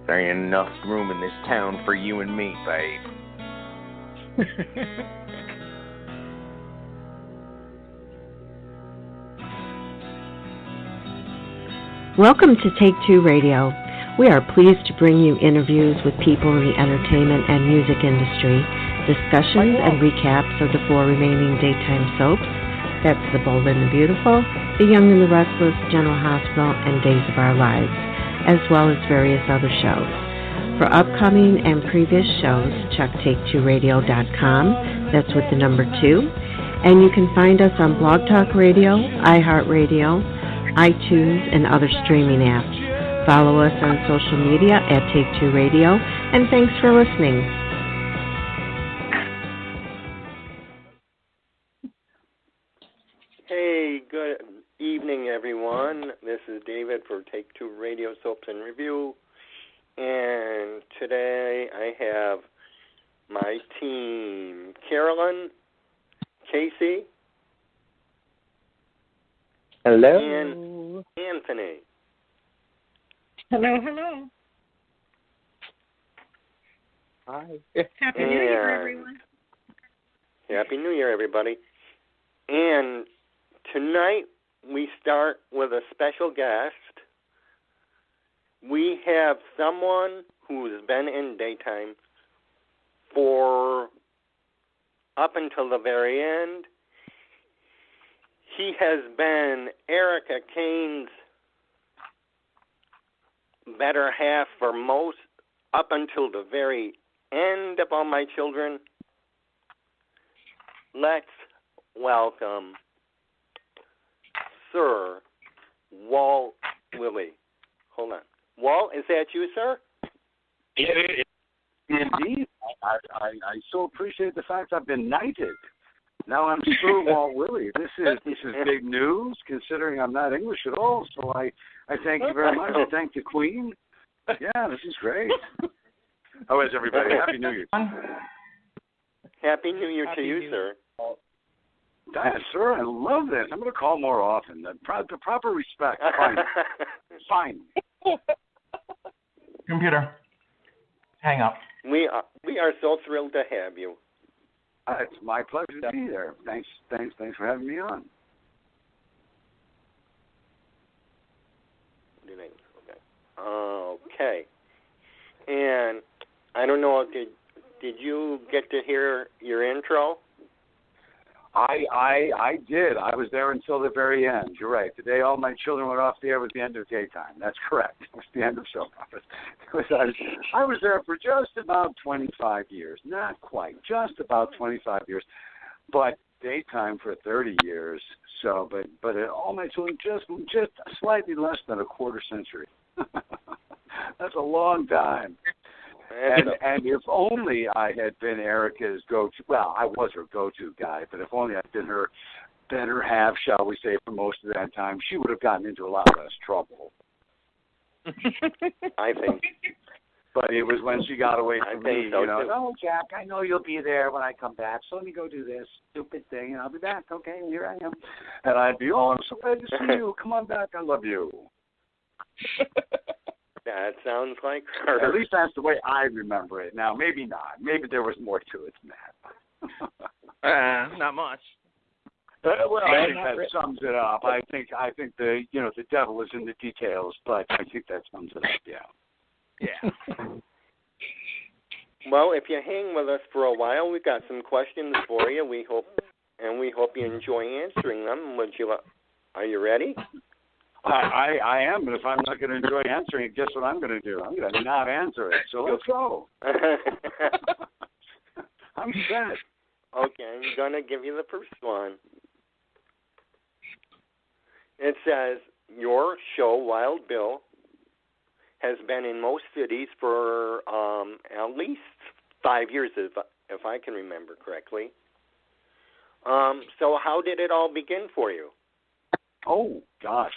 There ain't enough room in this town for you and me, babe. Welcome to Take Two Radio. We are pleased to bring you interviews with people in the entertainment and music industry, discussions and recaps of the 4 remaining daytime soaps. That's The Bold and the Beautiful, The Young and the Restless, General Hospital, and Days of Our Lives, as well as various other shows. For upcoming and previous shows, check take2radio.com. That's with the number 2. And you can find us on Blog Talk Radio, iHeartRadio, iTunes, and other streaming apps. Follow us on social media at Take2 Radio, and thanks for listening. Hey, good evening, everyone. This is David for Take-Two Radio Soaps and Review, and today I have my team, Carolyn, Casey, hello, and Anthony. Hello, hello. Hi. Happy New Year, everyone. Happy New Year, everybody. And tonight we start with a special guest. We have someone who's been in daytime for up until the very end. He has been Erica Kane's better half for most, up until the very end of All My Children. Let's welcome Sir Walt Willey. Hold on. Walt, is that you, sir? It is indeed. I so appreciate the fact I've been knighted. Now I'm Sir Walt Willey. This is big news, considering I'm not English at all. So I thank you very much. I thank the Queen. Yeah, this is great. How is everybody? Happy New Year. Happy New Year to you, sir. Sir, I love this. I'm going to call more often. The proper respect. Fine. Computer, hang up. We are so thrilled to have you. It's my pleasure to be there. Thanks for having me on. Okay. And I don't know, did you get to hear your intro? I did. I was there until the very end. You're right. The day All My Children went off the air was the end of daytime. That's correct. It was the end of soap operas. I was there for just about 25 years. Not quite. Just about 25 years. But daytime for 30 years. So, but All My Children just slightly less than a quarter century. That's a long time. And if only I had been Erica's go-to, well, I was her go-to guy, but if only I'd been her better half, shall we say, for most of that time, she would have gotten into a lot less trouble. I think. But it was when she got away from me, so, you know, too. oh, Jack, I know you'll be there when I come back, so let me go do this stupid thing, and I'll be back, okay, and here I am. And I'd be, oh, I'm so glad to see you. Come on back, I love you. That sounds like her. At least that's the way I remember it. Now, maybe not. Maybe there was more to it than that. Not much. Well, I think that sums it up. I think the devil is in the details, but I think that sums it up. Yeah. Well, if you hang with us for a while, we've got some questions for you. We hope you enjoy answering them. Are you ready? I am, but if I'm not going to enjoy answering it, guess what I'm going to do? I'm going to not answer it. So let's go. I'm set. Okay, I'm going to give you the first one. It says, your show, Wild Bill, has been in most cities for at least 5 years, if I can remember correctly. So how did it all begin for you? Oh, gosh.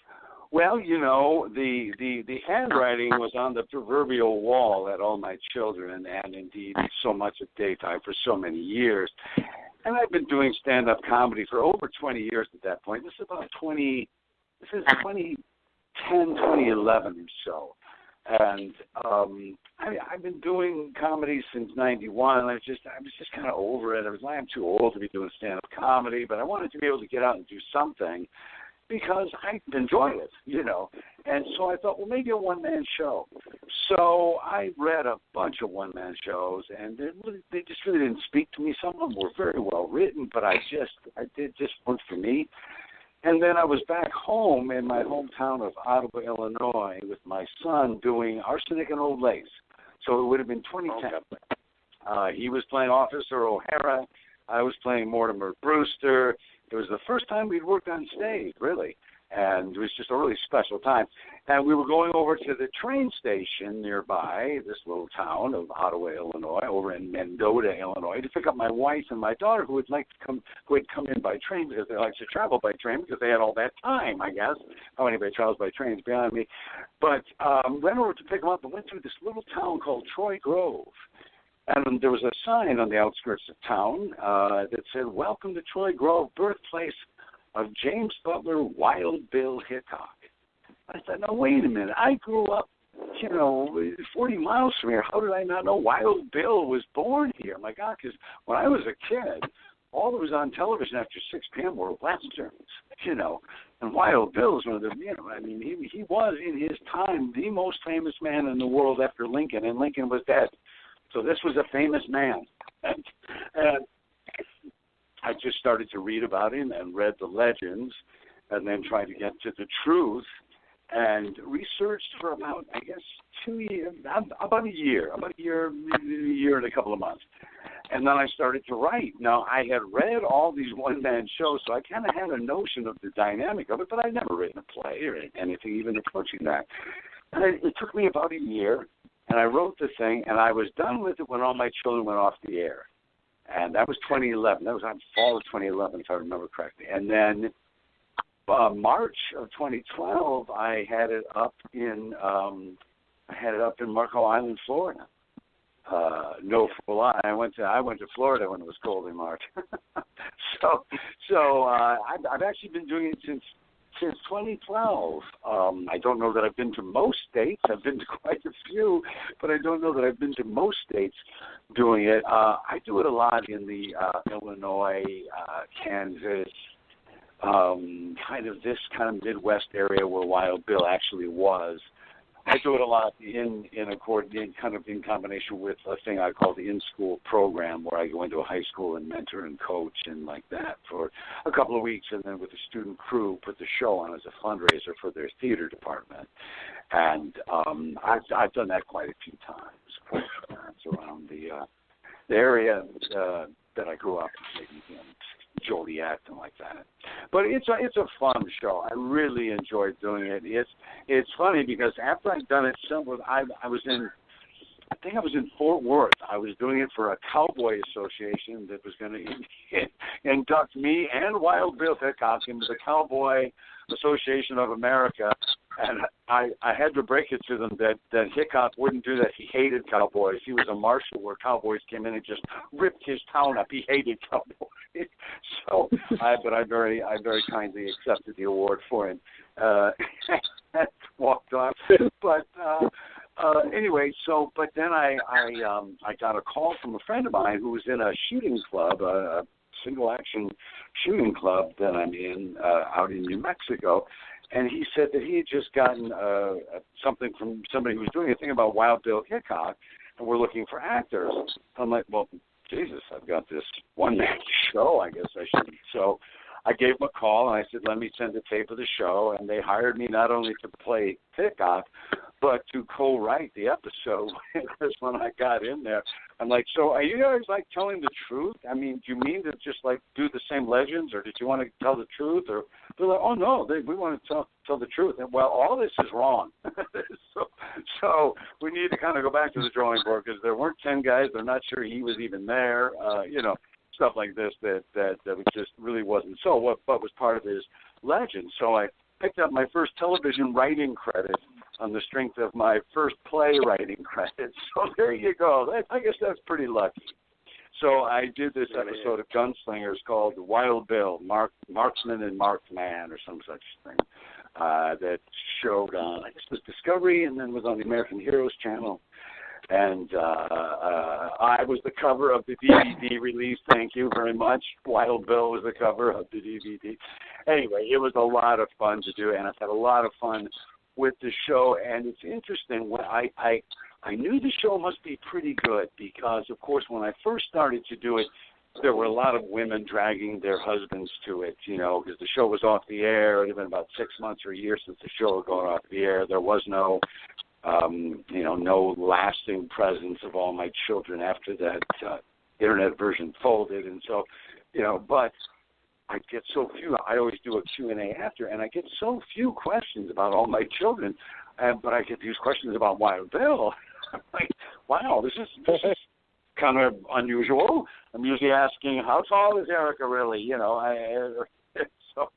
Well, you know, the handwriting was on the proverbial wall at All My Children, and indeed so much of daytime for so many years. And I've been doing stand-up comedy for over 20 years at that point. This is 2010, 2011 or so. And I've been doing comedy since '91. I was just kind of over it. I'm too old to be doing stand-up comedy, but I wanted to be able to get out and do something because I enjoy it, And so I thought, well, maybe a one-man show. So I read a bunch of one-man shows, and they just really didn't speak to me. Some of them were very well written, but they just weren't for me. And then I was back home in my hometown of Ottawa, Illinois, with my son doing Arsenic and Old Lace. So it would have been 2010. He was playing Officer O'Hara. I was playing Mortimer Brewster. It was the first time we'd worked on stage, really. And it was just a really special time. And we were going over to the train station nearby, this little town of Ottawa, Illinois, over in Mendota, Illinois, to pick up my wife and my daughter who had come in by train because they like to travel by train because they had all that time, I guess. How anybody travels by train is beyond me. But went over to pick them up and went through this little town called Troy Grove. And there was a sign on the outskirts of town that said, "Welcome to Troy Grove, birthplace of James Butler, Wild Bill Hickok." I said, no, wait a minute. I grew up, 40 miles from here. How did I not know Wild Bill was born here? My God, because when I was a kid, all that was on television after 6 p.m. were westerns, And Wild Bill is one of the, he was in his time the most famous man in the world after Lincoln, and Lincoln was dead. So this was a famous man. And I just started to read about him and read the legends and then tried to get to the truth and researched for about, I guess, 2 years, about a year and a couple of months. And then I started to write. Now, I had read all these one-man shows, so I kind of had a notion of the dynamic of it, but I'd never written a play or anything even approaching that. And it took me about a year, and I wrote the thing, and I was done with it when all my children went off the air. And that was 2011. That was on fall of 2011, if I remember correctly. And then March of 2012, I had it up in Marco Island, Florida. No full lie. I went to Florida when it was cold in March. So I've actually been doing it since 2012. I don't know that I've been to most states. I've been to quite a few, but I don't know that I've been to most states doing it. I do it a lot in the Illinois, Kansas, kind of this kind of Midwest area where Wild Bill actually was. I do it a lot in combination with a thing I call the in-school program, where I go into a high school and mentor and coach and like that for a couple of weeks, and then with the student crew put the show on as a fundraiser for their theater department. And I've done that quite a few times around the area that I grew up in, maybe Joliet and like that. But it's a fun show. I really enjoyed doing it. It's funny because after I'd done it, I was in Fort Worth. I was doing it for a cowboy association that was going to induct me and Wild Bill Hickok into the Cowboy Association of America. And I had to break it to them that Hickok wouldn't do that. He hated cowboys. He was a marshal where cowboys came in and just ripped his town up. He hated cowboys. So, I very kindly accepted the award for him and walked off. But anyway, but then I got a call from a friend of mine who was in a shooting club, a single action shooting club that I'm in out in New Mexico. And he said that he had just gotten something from somebody who was doing a thing about Wild Bill Hickok, and we're looking for actors. I'm like, well, Jesus, I've got this one-man show. I guess I should. So I gave him a call, and I said, let me send a tape of the show. And they hired me not only to play Hickok, but to co-write the episode. Because when I got in there, I'm like, so are you guys, like, telling the truth? I mean, do you mean to just, like, do the same legends, or did you want to tell the truth? Or they're like, oh, no, we want to tell the truth. And, well, all this is wrong. So we need to kind of go back to the drawing board, because there weren't 10 guys. They're not sure he was even there, stuff like this that just really wasn't so. What was part of his legend. So I picked up my first television writing credit on the strength of my first playwriting credit. So there you go. I guess that's pretty lucky. So I did this episode of Gunslingers called Wild Bill, Marksman and Marked Man, or some such thing. that showed on, I guess it was Discovery, and then was on the American Heroes channel. And I was the cover of the DVD release. Thank you very much. Wild Bill was the cover of the DVD. Anyway, it was a lot of fun to do, and I've had a lot of fun with the show. And it's interesting. When I knew the show must be pretty good because, of course, when I first started to do it, there were a lot of women dragging their husbands to it, because the show was off the air. It had been about 6 months or a year since the show had gone off the air. There was no no lasting presence of all my children after that internet version folded. And so, but I get so few. I always do a Q&A after, and I get so few questions about all my children. But I get these questions about Wild Bill. I'm like, wow, this is kind of unusual. I'm usually asking, how tall is Erica really? So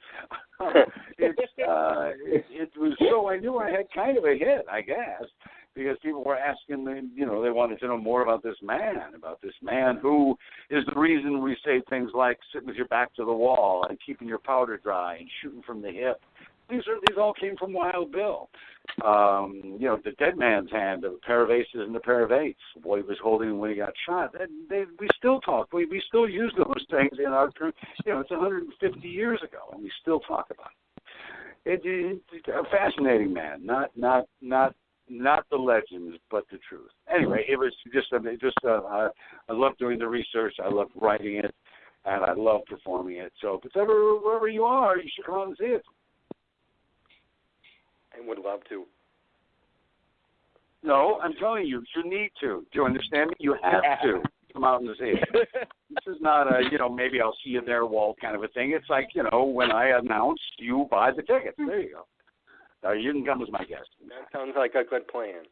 it was so I knew I had kind of a hit, I guess, because people were asking me, they wanted to know more about this man who is the reason we say things like sit with your back to the wall and keeping your powder dry and shooting from the hip. These all came from Wild Bill. The dead man's hand, a pair of aces and a pair of eights. The boy was holding when he got shot. We still talk. We still use those things in our, it's 150 years ago, and we still talk about it. It's a fascinating man, not the legends, but the truth. Anyway, it was I love doing the research. I love writing it, and I love performing it. So if it's ever wherever you are, you should come out and see it. I would love to. No, I'm telling you, you need to. Do you understand me? You have to come out and see it. This is not a, maybe I'll see you there, Walt, kind of a thing. It's like, when I announce, you buy the tickets. There you go. You can come as my guest. That sounds like a good plan.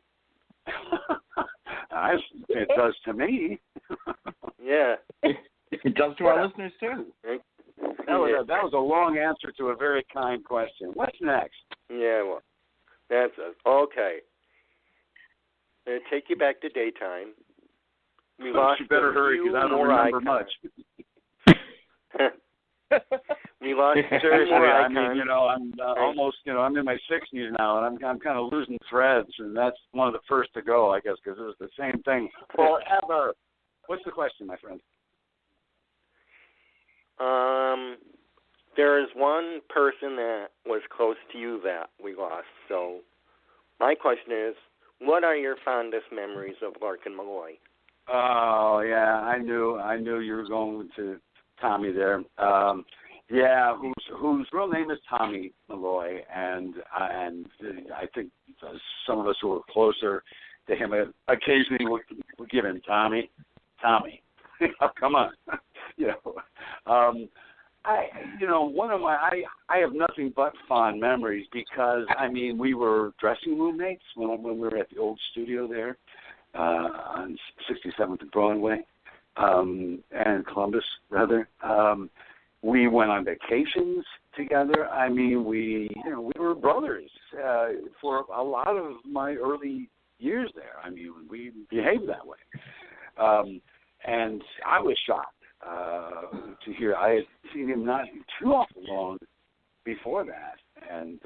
It does to me. Yeah. It does to our listeners, too. That was a long answer to a very kind question. What's next? Yeah, well, that's okay. I'm going to take you back to daytime. We lost you better hurry because I don't remember much. We lost seriously. more I icons. mean, I'm almost, I'm in my 60s now, and I'm kind of losing threads, and that's one of the first to go, I guess, because it was the same thing forever. What's the question, my friend? There is one person that was close to you that we lost. So my question is, what are your fondest memories of Larkin Malloy? Oh, yeah, I knew you were going to Tommy there. Whose real name is Tommy Malloy, and I think some of us who were closer to him occasionally would give him Tommy. Come on. I have nothing but fond memories because, we were dressing room mates when we were at the old studio there on 67th and Broadway, and Columbus, rather. We went on vacations together. We were brothers for a lot of my early years there. We behaved that way. And I was shocked to hear. I had seen him not too awful long before that, and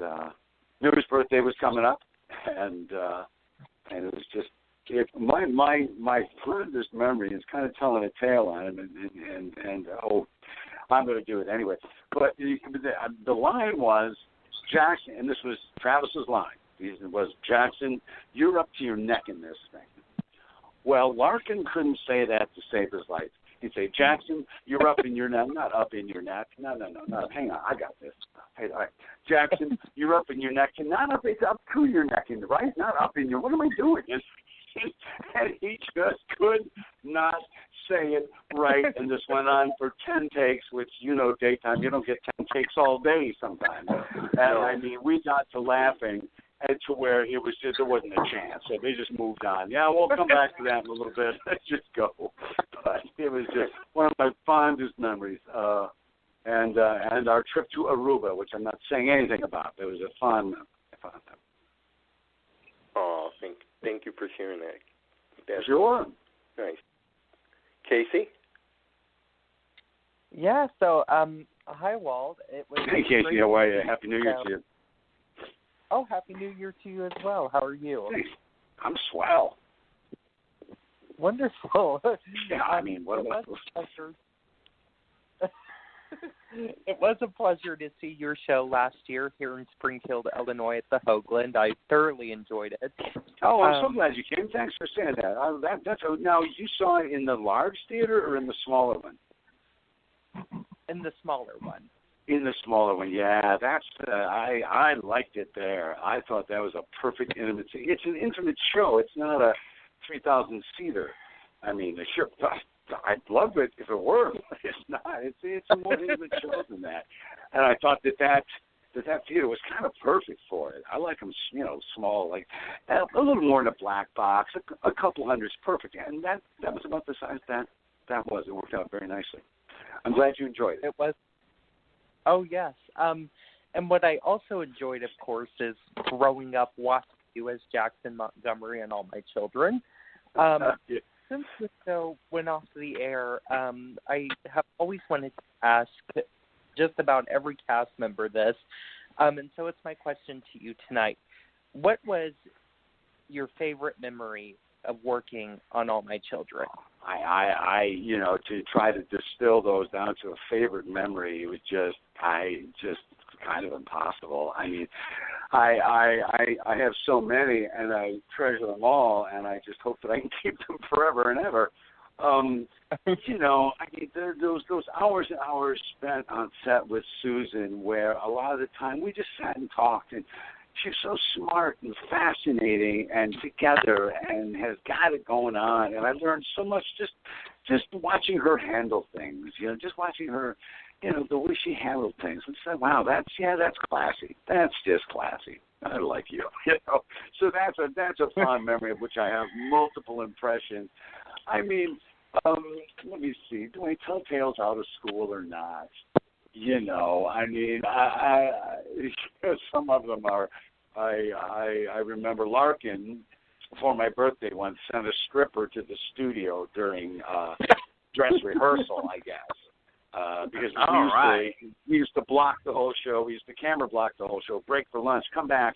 knew his birthday was coming up, and it was just my fondest memory is kind of telling a tale on him, and I'm going to do it anyway. But the line was Jackson, and this was Travis's line. It was, Jackson, you're up to your neck in this thing. Well, Larkin couldn't say that to save his life. He'd say, Jackson, you're up in your neck. Not up in your neck. No. Hang on, I got this. Hey, all right. Jackson, you're up in your neck. And not up, it's up to your neck, right? Not up in your, what am I doing? And he just could not say it right. And this went on for 10 takes, which, daytime, you don't get 10 takes all day sometimes. And, we got to laughing to where it was just, there wasn't a chance. So they just moved on. Yeah, we'll come back to that in a little bit. Let's just go. But it was just one of my fondest memories. And our trip to Aruba, which I'm not saying anything about. It was a fun memory. Oh, thank you for sharing that. That's sure. Nice. Casey? Yeah, so, hi, Walt. It was hey, Casey, how are you? Happy New Year to you. Oh, Happy New Year to you as well. How are you? Thanks. I'm swell. Wonderful. Yeah, I mean, what about those? It was a pleasure to see your show last year here in Springfield, Illinois at the Hoagland. I thoroughly enjoyed it. Oh, I'm so glad you came. Thanks for saying that. Now, you saw it in the large theater or in the smaller one? In the smaller one. In the smaller one, yeah. That's I liked it there. I thought that was a perfect intimate. It's an intimate show. It's not a 3,000-seater. I mean, sure, I'd love it if it were. It's not. It's a more intimate show than that. And I thought that theater was kind of perfect for it. I like them, small, like a little more in a black box. A couple hundred's perfect. And that was about the size that was. It worked out very nicely. I'm glad you enjoyed it. It was. Oh, yes. And what I also enjoyed, of course, is growing up watching you as Jackson Montgomery and All My Children. Since the show went off the air, I have always wanted to ask just about every cast member this, and so it's my question to you tonight. What was your favorite memory of working on All My Children? I to try to distill those down to a favorite memory, it was just kind of impossible. I mean, I have so many, and I treasure them all, and I just hope that I can keep them forever and ever. I mean, those hours and hours spent on set with Susan, where a lot of the time we just sat and talked, and she's so smart and fascinating and together and has got it going on. And I learned so much just watching her handle things, just watching her, the way she handled things. And said, wow, that's classy. That's just classy. I like you, So that's a fond memory of which I have multiple impressions. I mean, let me see. Do I tell tales out of school or not? I mean, I some of them are. I remember Larkin for my birthday once sent a stripper to the studio during dress rehearsal, I guess, because we used to block the whole show. We used to camera block the whole show, break for lunch, come back,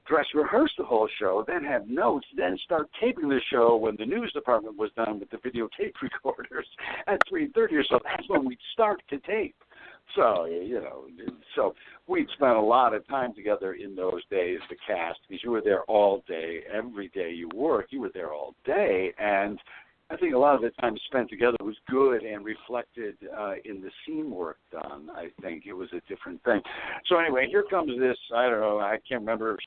dress rehearse the whole show, then have notes, then start taping the show when the news department was done with the videotape recorders at 3:30 or so. That's when we'd start to tape. So, so we'd spent a lot of time together in those days, the cast, because you were there all day. Every day you worked, you were there all day. And I think a lot of the time spent together was good and reflected in the scene work done. I think it was a different thing. So anyway, here comes this, I don't know, I can't remember,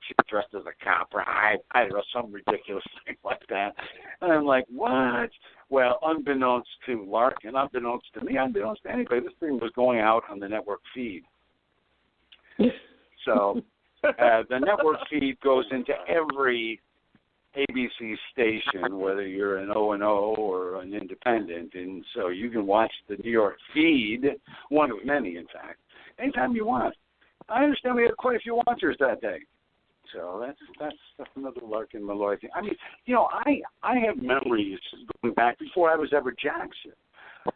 she was dressed as a cop, or I don't know, some ridiculous thing like that. And I'm like, what? Well, unbeknownst to Larkin, unbeknownst to me, unbeknownst to anybody, this thing was going out on the network feed. So the network feed goes into every ABC station, whether you're an O&O or an independent, and so you can watch the New York feed, one of many, in fact, anytime you want. I understand we had quite a few watchers that day. So that's another Larkin Malloy thing. I mean, I have memories going back before I was ever Jackson.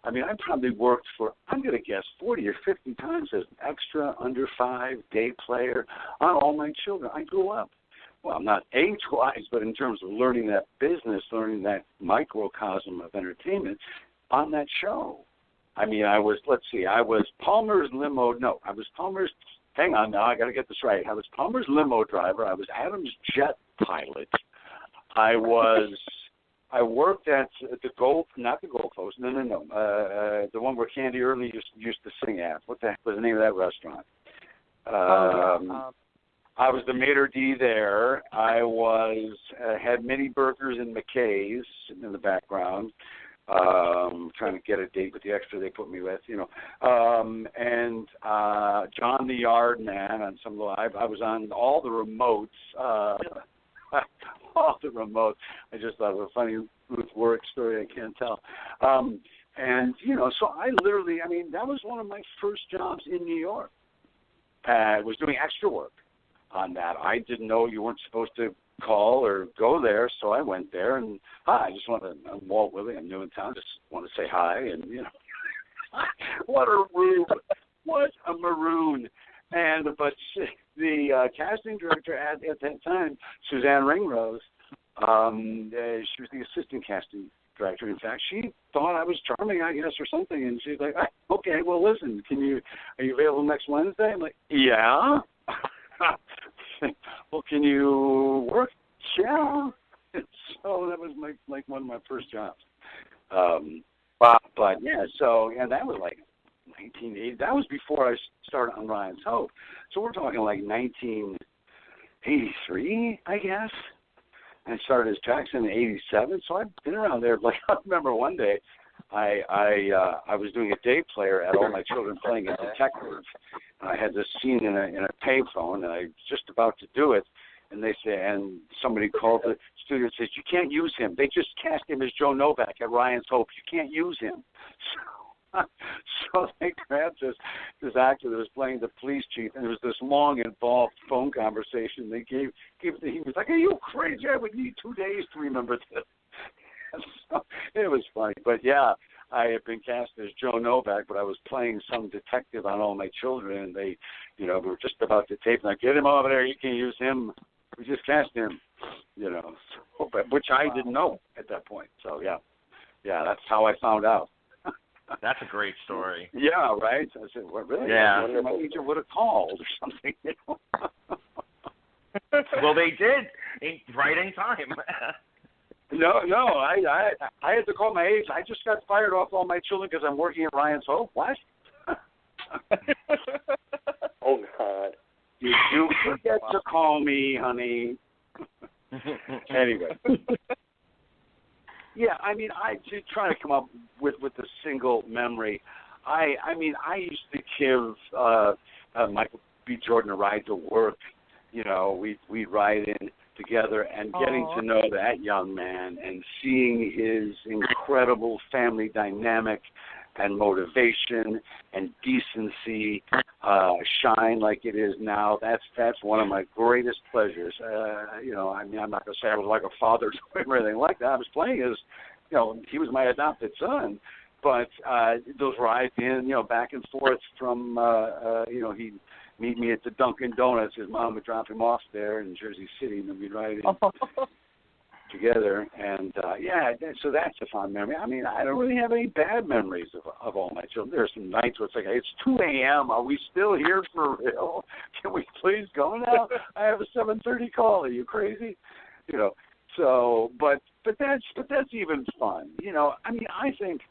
I mean, I probably worked for, I'm going to guess, 40 or 50 times as an extra, under 5, day player on All My Children. I grew up, well, not age-wise, but in terms of learning that business, learning that microcosm of entertainment on that show. I mean, I was Palmer's hang on now, I got to get this right. I was Palmer's limo driver. I was Adam's jet pilot. I worked at the not the Gold Coast. No. The one where Candy Early used to sing at. What the heck was the name of that restaurant? I was the maitre d' there. I had mini burgers and McKay's in the background. Trying to get a date with the extra they put me with, and John the Yard Man on some of the, I was on all the remotes, all the remotes. I just thought it was a funny Ruth Warwick story, I can't tell. And, so I literally, I mean, that was one of my first jobs in New York. I was doing extra work on that. I didn't know you weren't supposed to call or go there, so I went there, and hi, I just want to, I'm Walt Willey, I'm new in town, just want to say hi, and what a maroon, But the casting director at that time, Suzanne Ringrose, she was the assistant casting director. In fact, she thought I was charming, I guess, or something. And she's like, okay, well, listen, are you available next Wednesday? I'm like, yeah. Well, can you work? Yeah. So that was like one of my first jobs. Wow. But yeah, that was like 1980. That was before I started on Ryan's Hope. So we're talking like 1983, I guess. And I started as Jackson in '87. So I've been around there. Like I remember one day, I was doing a day player at All My Children Playing a Detective. And I had this scene in a payphone, and I was just about to do it. And they say, and somebody called the studio and says, you can't use him. They just cast him as Joe Novak at Ryan's Hope. You can't use him. So they grabbed this actor that was playing the police chief, and it was this long, involved phone conversation. They gave he was like, are you crazy? I would need 2 days to remember this. So it was funny. But, yeah, I had been cast as Joe Novak, but I was playing some detective on All My Children, and they, we were just about to tape. Now, get him over there. You can't use him. We just cast him, which I didn't know at that point. So, yeah, that's how I found out. That's a great story. Yeah, right? I said, well, really? Yeah. My agent would have called or something. Well, they did, right in time. No, I had to call my agent. I just got fired off All My Children because I'm working at Ryan's Hope. What? Oh, God. Did you forget to call me, honey? Anyway. Yeah, I mean, I did try to come up with a single memory. I used to give Michael B. Jordan a ride to work. We'd ride in together, and getting to know that young man and seeing his incredible family dynamic and motivation and decency shine like it is now, that's one of my greatest pleasures. I'm not going to say I was like a father to him or anything like that. I was playing as, he was my adopted son. But those rides in, back and forth from, he'd meet me at the Dunkin' Donuts. His mom would drop him off there in Jersey City, and then we'd ride in together. And, so that's a fond memory. I mean, I don't really have any bad memories of All My Children. There's some nights where it's like, it's 2 a.m. Are we still here for real? Can we please go now? I have a 7:30 call. Are you crazy? So, but that's even fun. I mean, I think,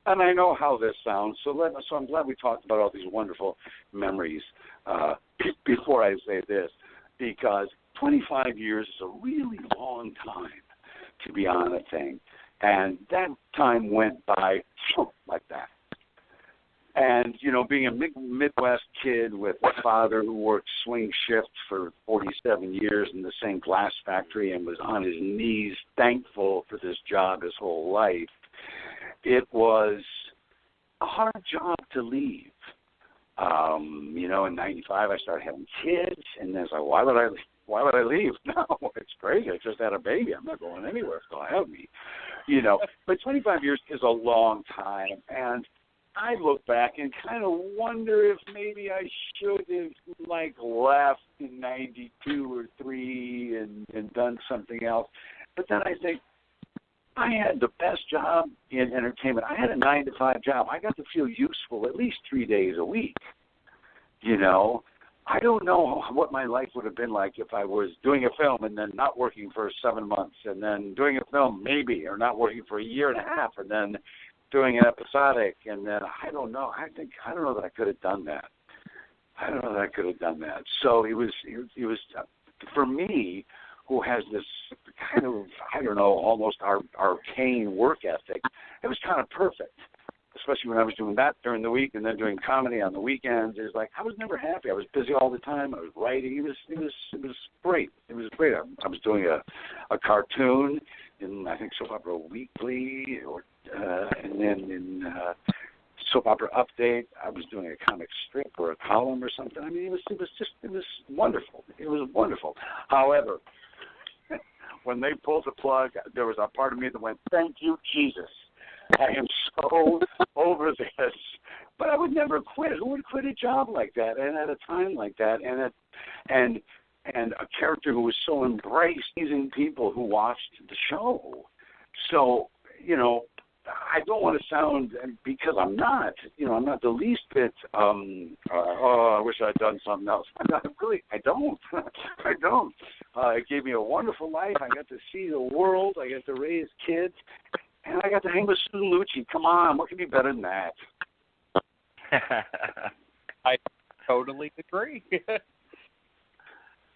and I know how this sounds, so I'm glad we talked about all these wonderful memories before I say this, because 25 years is a really long time to be on a thing, and that time went by like that. And, being a Midwest kid with a father who worked swing shift for 47 years in the same glass factory and was on his knees thankful for this job his whole life, it was a hard job to leave. In 95 I started having kids, and then I was like, why would I leave? No, it's crazy. I just had a baby. I'm not going anywhere. It's going to help me. But 25 years is a long time, and I look back and kind of wonder if maybe I should have left in 92 or 3 and done something else. But then I think I had the best job in entertainment. I had a 9-to-5 job. I got to feel useful at least 3 days a week. I don't know what my life would have been like if I was doing a film and then not working for 7 months, and then doing a film maybe, or not working for a year and a half, and then doing an episodic, and then I don't know. I don't know that I could have done that. So it was for me, who has this kind of, almost arcane work ethic. It was kind of perfect, especially when I was doing that during the week and then doing comedy on the weekends. It was like I was never happy. I was busy all the time. I was writing. It was great. It was great. I was doing a cartoon in, I think, Soap Opera Weekly, and then in Soap Opera Update, I was doing a comic strip or a column or something. I mean, it was wonderful. It was wonderful. However, when they pulled the plug, there was a part of me that went, thank you, Jesus. I am so over this. But I would never quit. Who would quit a job like that and at a time like that and a character who was so embraced using people who watched the show? So, I don't want to sound, because I'm not the least bit, I wish I'd done something else. I don't. It gave me a wonderful life. I got to see the world. I got to raise kids. And I got to hang with Susan Lucci. Come on, what could be better than that? I totally agree.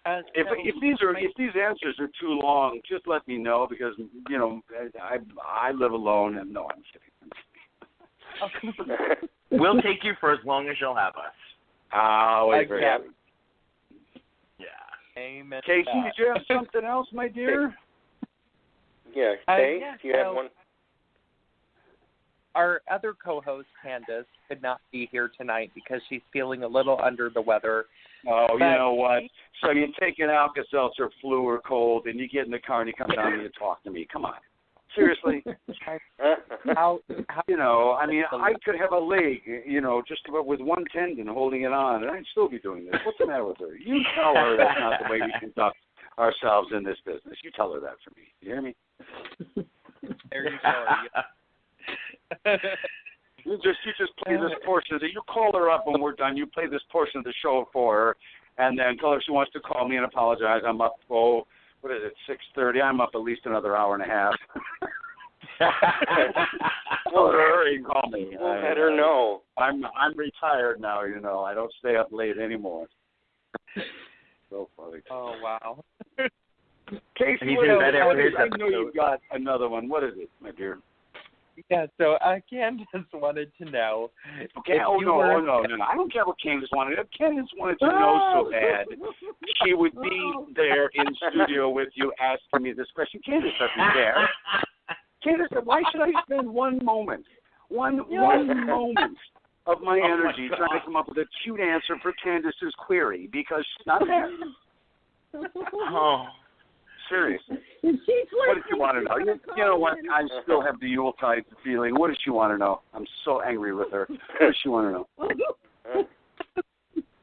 If these answers are too long, just let me know, because I live alone, and no, I'm kidding. We'll take you for as long as you'll have us. Wait for it. Yeah. Amen. Casey, did you have something else, my dear? Yeah, Kay, do you have one? Our other co-host, Candice, could not be here tonight because she's feeling a little under the weather. Oh, you know what? So you take an Alka-Seltzer, flu or cold, and you get in the car and you come down and you talk to me. Come on. Seriously? How I could have a leg, just about with one tendon holding it on, and I'd still be doing this. What's the matter with her? You tell her that's not the way we conduct ourselves in this business. You tell her that for me. You hear me? There you go. You just play this portion. You call her up when we're done. You play this portion of the show for her, and then tell her she wants to call me and apologize. I'm up. 6:30. I'm up at least another hour and a half. Well, hurry and call me. We'll let her know. I'm retired now. I don't stay up late anymore. So funny. Oh wow. Casey, he's in bed after his I know episode. you've got another one. What is it, my dear? Yeah, so Candace wanted to know. Okay, no. I don't care what Candace wanted. If Candace wanted to know so bad, she would be there in studio with you asking me this question. Candace doesn't care. Candace, why should I spend one moment of my energy trying to come up with a cute answer for Candace's query? Because she's not there. Oh. Seriously. What did you want to know? You know what? I still have the Yuletide feeling. What does she want to know? I'm so angry with her. What does she want to know?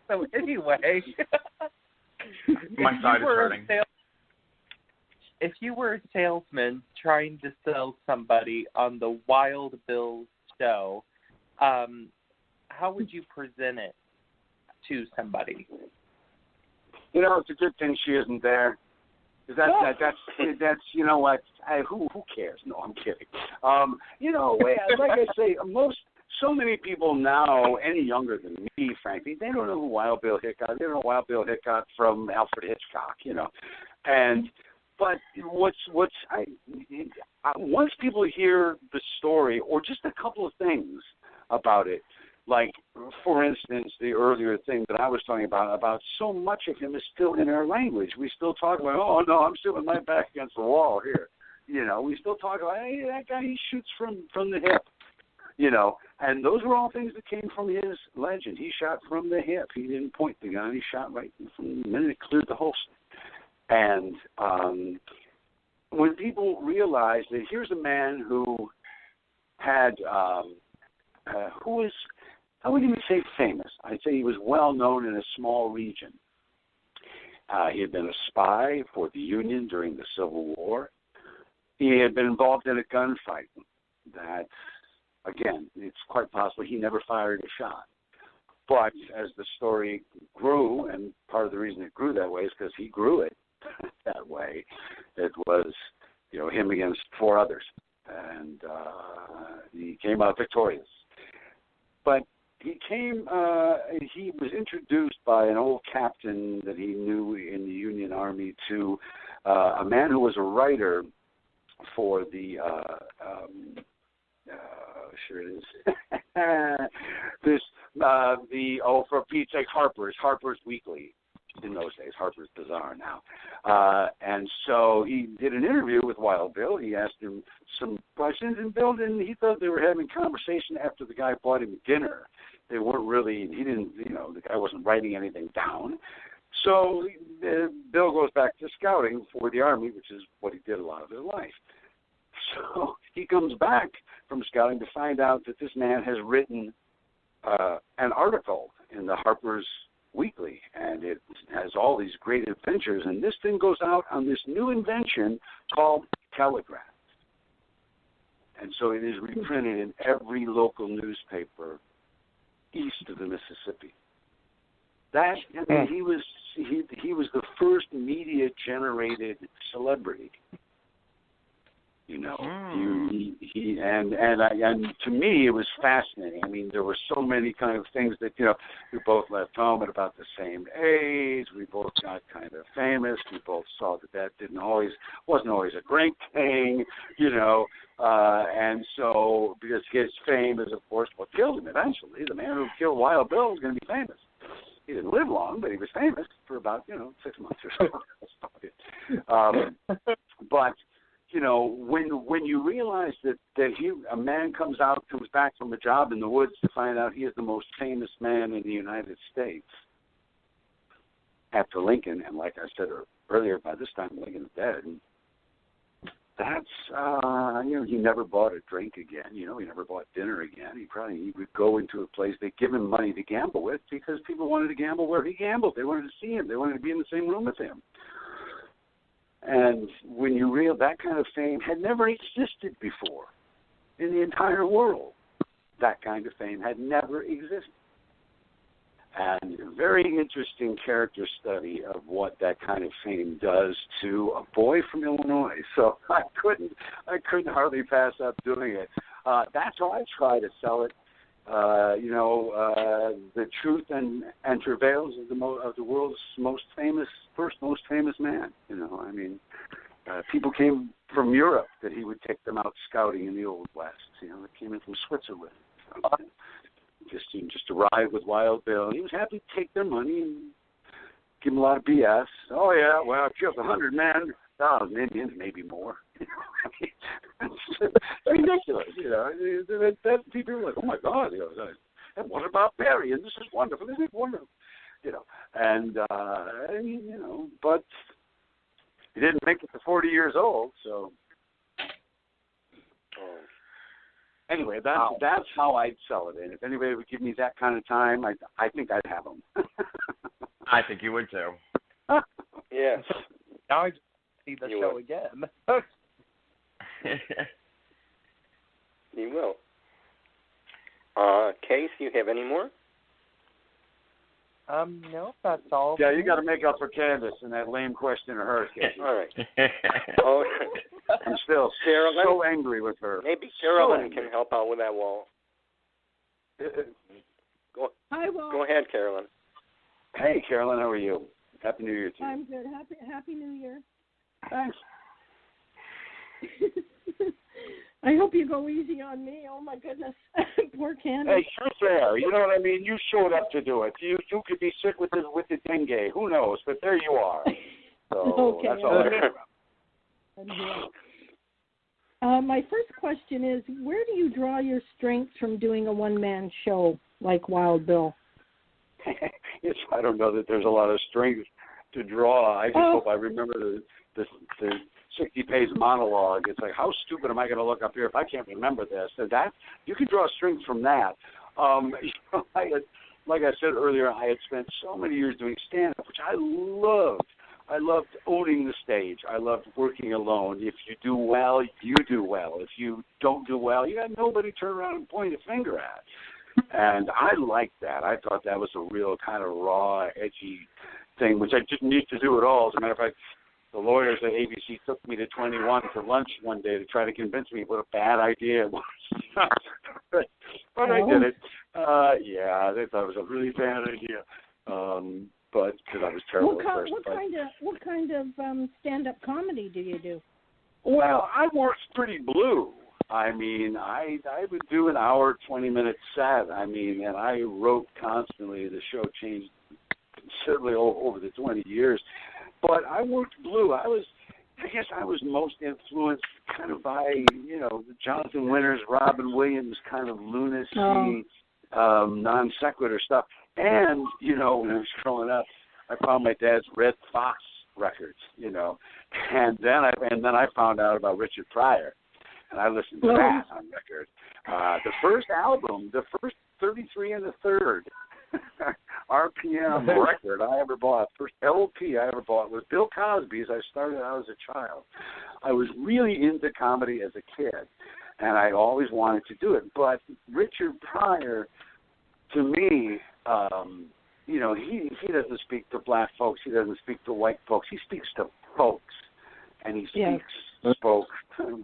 So anyway, my side is hurting. If you were a salesman trying to sell somebody on the Wild Bill show, how would you present it to somebody? It's a good thing she isn't there. That's you know what? Who cares? No, I'm kidding. Like I say, so many people now, any younger than me, frankly, they don't know who Wild Bill Hickok. They don't know Wild Bill Hickok from Alfred Hitchcock, But once people hear the story or just a couple of things about it, like, for instance, the earlier thing that I was talking about so much of him is still in our language. We still talk about, oh, no, I'm still with my back against the wall here. We still talk about, hey, that guy, he shoots from the hip. And those were all things that came from his legend. He shot from the hip. He didn't point the gun. He shot right from the minute it cleared the holster. And when people realize that here's a man who had, who was, I wouldn't even say famous. I'd say he was well known in a small region. He had been a spy for the Union during the Civil War. He had been involved in a gunfight that, again, it's quite possible he never fired a shot. But as the story grew, and part of the reason it grew that way is because he grew it that way, it was, him against four others. And he came out victorious. But he was introduced by an old captain that he knew in the Union Army to a man who was a writer for the, sure it is, for Pete's sake, Harper's Weekly. In those days, Harper's Bazaar now. And so he did an interview with Wild Bill. He asked him some questions, and Bill he thought they were having conversation after the guy bought him dinner. They weren't really, the guy wasn't writing anything down. So Bill goes back to scouting for the Army, which is what he did a lot of his life. So he comes back from scouting to find out that this man has written an article in the Harper's Weekly, and it has all these great adventures. And this thing goes out on this new invention called telegraph. And so it is reprinted in every local newspaper east of the Mississippi. That, I mean, he was the first media-generated celebrity. You know, and to me it was fascinating. I mean, there were so many kind of things that, you know, we both left home at about the same age. We both got kind of famous. We both saw that wasn't always a great thing, you know. And so, because his fame is, of course, what killed him eventually. The man who killed Wild Bill was going to be famous. He didn't live long, but he was famous for about, 6 months or so. But you know, when you realize that a man comes back from a job in the woods to find out he is the most famous man in the United States after Lincoln, and like I said earlier, by this time Lincoln's dead. And that's he never bought a drink again. He never bought dinner again. He would go into a place they'd give him money to gamble with because people wanted to gamble where he gambled. They wanted to see him. They wanted to be in the same room with him. And when you realize that kind of fame had never existed before in the entire world, that kind of fame had never existed. And a very interesting character study of what that kind of fame does to a boy from Illinois. So I couldn't hardly pass up doing it. That's how I try to sell it. The truth and travails of the world's most famous man. People came from Europe that he would take them out scouting in the Old West. They came in from Switzerland, just to ride with Wild Bill. He was happy to take their money and give them a lot of BS. Oh yeah, well, I killed 100 men, 1,000 Indians, maybe more. It's ridiculous, That people are like, oh my God, and what about Barry? And this is wonderful. Isn't it wonderful? But he didn't make it to 40 years old. So anyway, that's how I'd sell it. And if anybody would give me that kind of time, I think I'd have them. I think you would too. Yes. Now I see the show again. You will. Case, you have any more? No, that's all. Yeah, you got to make up for Candice and that lame question of hers, Casey. All right. Oh, I'm still Carolyn, so angry with her. Maybe Carolyn can help out with that wall. Hi, Walt. Go ahead, Carolyn. Hey, Carolyn, how are you? Happy New Year to you. I'm good. Happy New Year. Thanks. I hope you go easy on me. Oh my goodness, poor Candice. Hey, sure fair. You know what I mean? You showed up to do it. You could be sick with the dengue. Who knows? But there you are. So okay. That's all I care. My first question is, where do you draw your strength from doing a one-man show like Wild Bill? I don't know that there's a lot of strength to draw. I just hope I remember the 60-page monologue. It's like, how stupid am I going to look up here if I can't remember this? So that you can draw strength from that. Like I said earlier, I had spent so many years doing stand-up, which I loved. I loved owning the stage. I loved working alone. If you do well, you do well. If you don't do well, you got nobody to turn around and point a finger at. And I liked that. I thought that was a real kind of raw, edgy thing, which I didn't need to do at all. As a matter of fact, the lawyers at ABC took me to 21 for lunch one day to try to convince me what a bad idea it was. but I did it. They thought it was a really bad idea. But because I was terrible at first. What kind of stand-up comedy do you do? Well, I worked pretty blue. I mean, I would do an hour, 20-minute set. I mean, and I wrote constantly. The show changed considerably over the 20 years. But I worked blue. I guess I was most influenced kind of by, the Jonathan Winters, Robin Williams kind of lunacy, non sequitur stuff. And, when I was growing up, I found my dad's Red Fox records, and then I found out about Richard Pryor. and I listened to that on record. The first album, the first 33 and a third RPM record I ever bought, first LP I ever bought was Bill Cosby's. I started out as a child. I was really into comedy as a kid, and I always wanted to do it. But Richard Pryor, to me, he doesn't speak to black folks. He doesn't speak to white folks. He speaks to folks, and he spoke.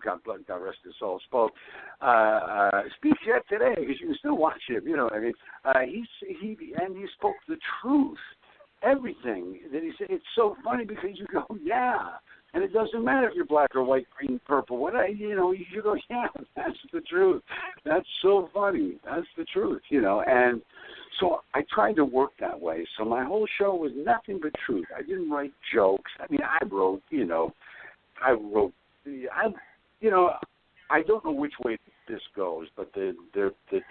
God rest his soul. Speaks yet today, because you can still watch him. You know what I mean? He spoke the truth. Everything that he said. It's so funny because you go, yeah. And it doesn't matter if you're black or white, green, purple, whatever, you go, yeah, that's the truth. That's so funny. That's the truth, And so I tried to work that way. So my whole show was nothing but truth. I didn't write jokes. I mean, I wrote, I don't know which way this goes, but the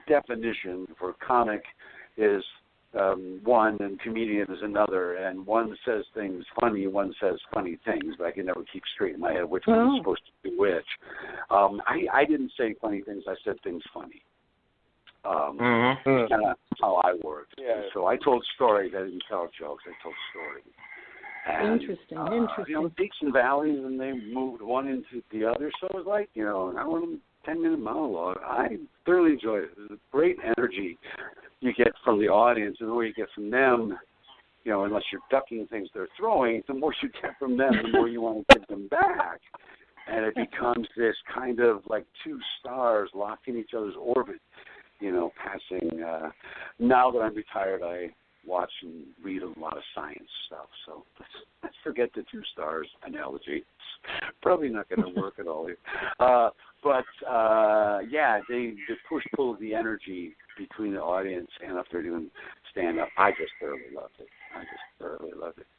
definition for comic is one and comedian is another, and one says things funny, one says funny things, but I can never keep straight in my head which one is supposed to be which. I didn't say funny things, I said things funny. That's kind of how I worked. Yeah. So I told stories, I didn't tell jokes, I told stories. And, interesting. Peaks and valleys, and they moved one into the other, so it was like, I went a 10-minute monologue. I thoroughly enjoyed it. There's a great energy you get from the audience, and the more you get from them, unless you're ducking things they're throwing, the more you get from them, the more you want to give them back. And it becomes this kind of like two stars locked in each other's orbit, passing. Now that I'm retired, I watch and read a lot of science stuff, so let's forget the two stars analogy. It's probably not going to work at all here. The push-pull of the energy between the audience and up there doing stand-up, I just thoroughly loved it.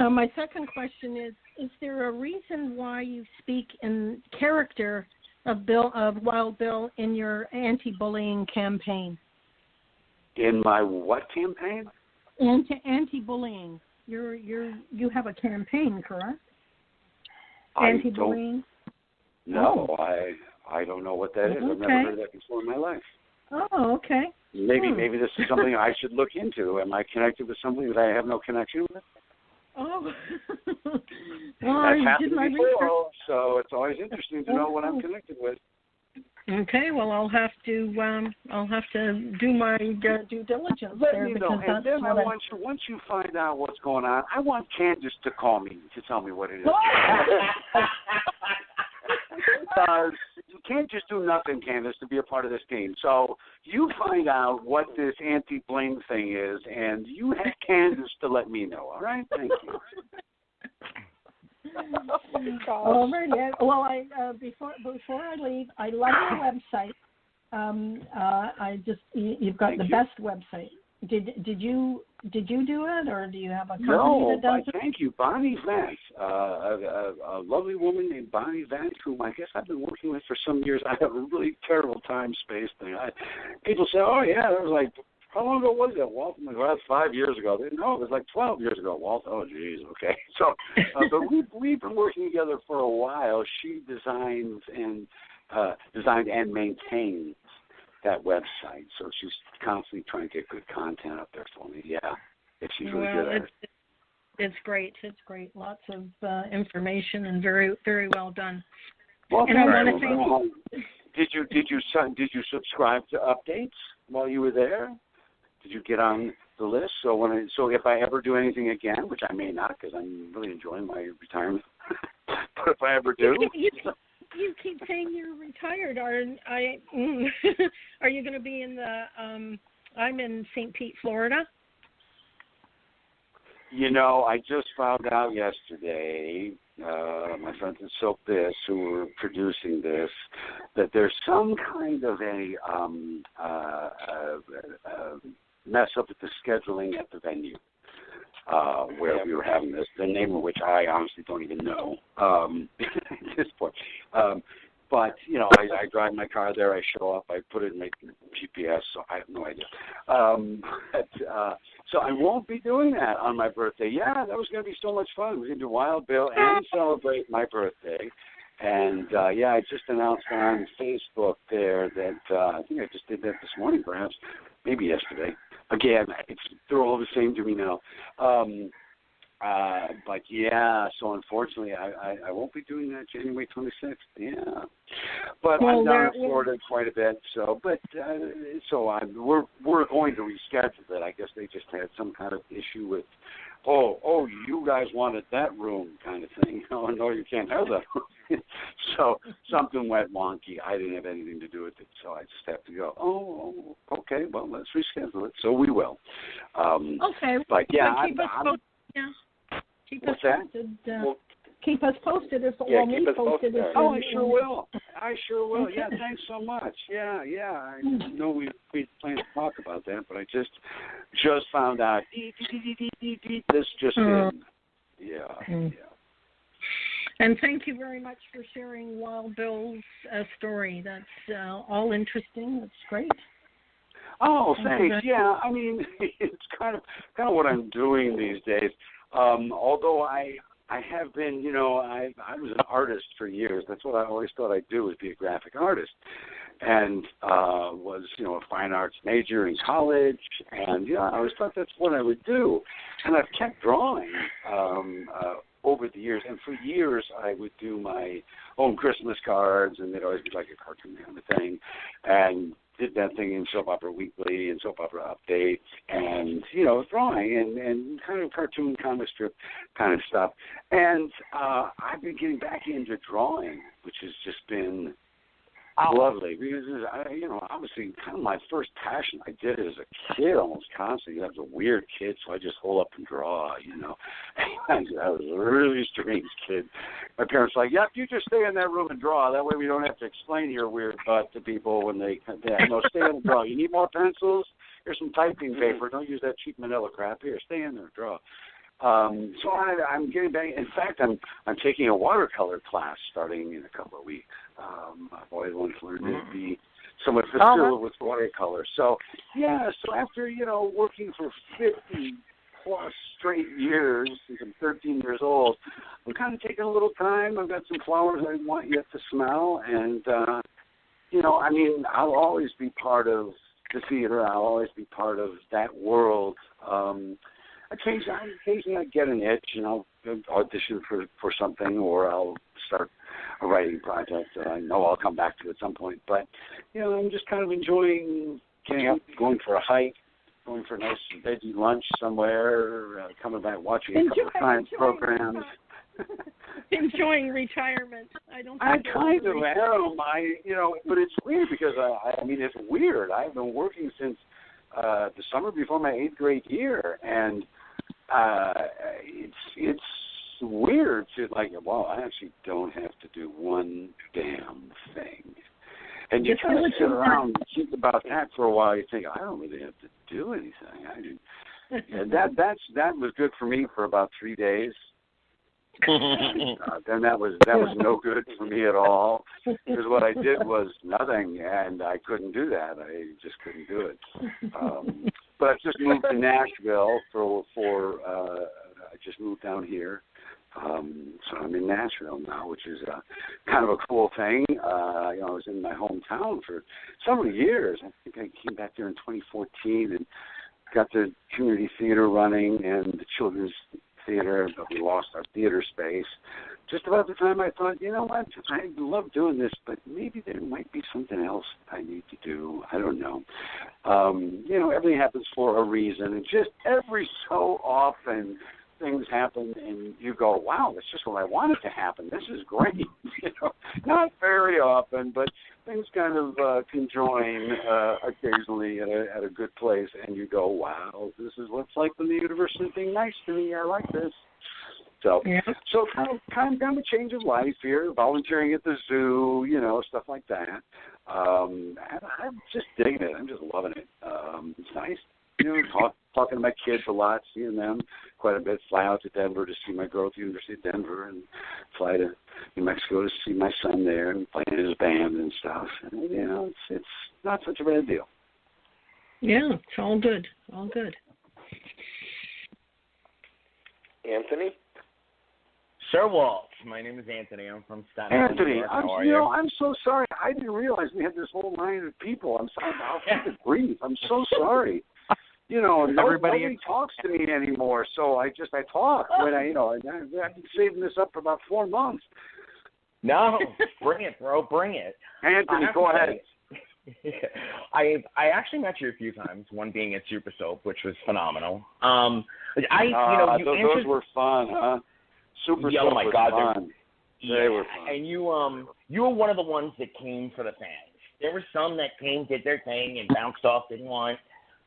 My second question is there a reason why you speak in character of Wild Bill in your anti-bullying campaign? In my what campaign? Anti-bullying. You have a campaign, correct? Anti-bullying. No, I don't know what that is. I've never heard of that before in my life. Oh, okay. Maybe this is something I should look into. Am I connected with something that I have no connection with? Oh. That's happened before, so it's always interesting to know what I'm connected with. Okay, well, I'll have to do my due diligence. Let me know, and then once you find out what's going on, I want Candice to call me to tell me what it is. You can't just do nothing, Candice, to be a part of this team. So you find out what this anti-bling thing is, and you have Candice to let me know. All right? Thank you. All right. Well, before I leave, I love your website. You've got the best website. Did you do it, or do you have a company that does it? No, thank you, Bonnie Vance, a lovely woman named Bonnie Vance, whom I guess I've been working with for some years. I have a really terrible time-space thing. People say, "Oh yeah," that was like. How long ago was that, Walt? I'm like, well, that's 5 years ago. No, it was like 12 years ago, Walt. Oh, geez, okay. So, but we've been working together for a while. She designed and maintains that website, so she's constantly trying to get good content up there for me. Yeah, she's really good at it. It's great. It's great. Lots of information and very, very well done. Well, and I want to thank you. Did you subscribe to updates while you were there? Did you get on the list? So if I ever do anything again, which I may not, because I'm really enjoying my retirement, but if I ever do, you keep saying you're retired. Are you going to be in the? I'm in St. Pete, Florida. I just found out yesterday. My friends at Soap This, who were producing this, that there's some kind of a mess up with the scheduling at the venue where we were having this, the name of which I honestly don't even know at this point. But, I drive my car there, I show up, I put it in my GPS, so I have no idea. So I won't be doing that on my birthday. Yeah, that was going to be so much fun. We're going to do Wild Bill and celebrate my birthday. And, I just announced on Facebook there that I think I just did that this morning, perhaps, maybe yesterday. Again, they're all the same to me now. But so unfortunately, I won't be doing that January 26th. Yeah, but I'm down in Florida quite a bit. So, but we're going to reschedule it. I guess they just had some kind of issue with, you guys wanted that room kind of thing. Oh no, you can't have that room. So something went wonky. I didn't have anything to do with it, so I just have to go. Oh, okay. Well, let's reschedule it. So we will. Okay. But keep us posted. Keep us posted. Me posted. Oh, I sure will. Yeah, thanks so much. Yeah. I know we planned to talk about that, but I just found out. This just in. Yeah. And thank you very much for sharing Wild Bill's story. That's all interesting. That's great. Oh, thanks. Yeah, I mean, it's kind of what I'm doing these days. Although I have been, I was an artist for years. That's what I always thought I'd do, was be a graphic artist. And was, a fine arts major in college. And, I always thought that's what I would do. And I've kept drawing over the years. And for years, I would do my own Christmas cards, and they'd always be like a cartoon kind of thing. And did that thing in Soap Opera Weekly and Soap Opera Updates and, drawing and kind of cartoon comic strip kind of stuff. And I've been getting back into drawing, which has just been lovely because, obviously kind of my first passion. I did it as a kid almost constantly. I was a weird kid, so I just hold up and draw, I was a really strange kid. My parents were like, yep, you just stay in that room and draw. That way we don't have to explain your weird butt to people when they come down. No, stay in and draw. You need more pencils? Here's some typing paper. Don't use that cheap manila crap. Here, stay in there and draw. So I'm getting back. In fact, I'm taking a watercolor class starting in a couple of weeks. I've always wanted to learn to be somewhat facile with watercolor. So after working for 50 plus straight years since I'm 13 years old, I'm kind of taking a little time. I've got some flowers I want yet to smell, and I'll always be part of the theater. I'll always be part of that world. Occasionally I get an itch and I'll audition for something, or I'll start a writing project that I know I'll come back to at some point. But, I'm just kind of enjoying getting up, going for a hike, going for a nice veggie lunch somewhere, coming back, watching a couple of science programs. Enjoying retirement. I kind of am. But it's weird because it's weird. I've been working since the summer before my 8th grade year, and it's weird to I actually don't have to do one damn thing. And you kind of sit around and think about that for a while. You think, I don't really have to do anything. And that was good for me for about 3 days. Then that was no good for me at all, because what I did was nothing, and I couldn't do that. I just couldn't do it. But I just moved to Nashville for I just moved down here. So I'm in Nashville now, which is kind of a cool thing. I was in my hometown for several years. I think I came back there in 2014 and got the community theater running and the children's theater, but we lost our theater space. Just about the time I thought, what, I love doing this, but maybe there might be something else I need to do. I don't know. Everything happens for a reason, and just every so often things happen and you go, wow, that's just what I wanted to happen. This is great. Not very often, but things kind of conjoin occasionally at a good place, and you go, wow, this is what's like when the universe is being nice to me. I like this. So kind of a change of life here, volunteering at the zoo, stuff like that. And I'm just digging it. I'm just loving it. It's nice. Talking to my kids a lot, seeing them quite a bit, fly out to Denver to see my girl at the University of Denver, and fly to New Mexico to see my son there and play in his band and stuff. And, it's not such a bad deal. Yeah, it's all good. All good. Anthony? Sure, Walt. My name is Anthony. I'm from Staten Island, Anthony, New York. How are you? I'm so sorry. I didn't realize we had this whole line of people. I'm sorry about the grief. I'm so sorry. Nobody talks to me anymore, so I talk when I've been saving this up for about 4 months. No, bring it, bro. Bring it. Anthony, go ahead. I actually met you a few times. One being at Super Soap, which was phenomenal. Those were fun, huh? Super Soap was fun. They were fun. And you were one of the ones that came for the fans. There were some that came, did their thing, and bounced off, didn't want.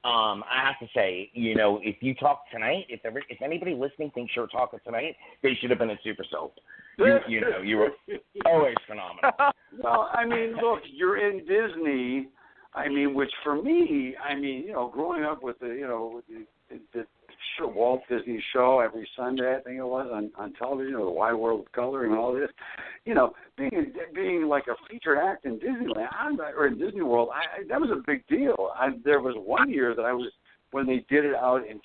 I have to say, if you talk tonight, if anybody listening thinks you're talking tonight, they should have been at Super Soap. You were always phenomenal. Well, look, you're in Disney. Which for me, growing up with the Walt Disney show every Sunday, I think it was on television, the Wide World of Color and all this, being like a featured act in Disneyland or in Disney World, that was a big deal. There was one year that I was when they did it out in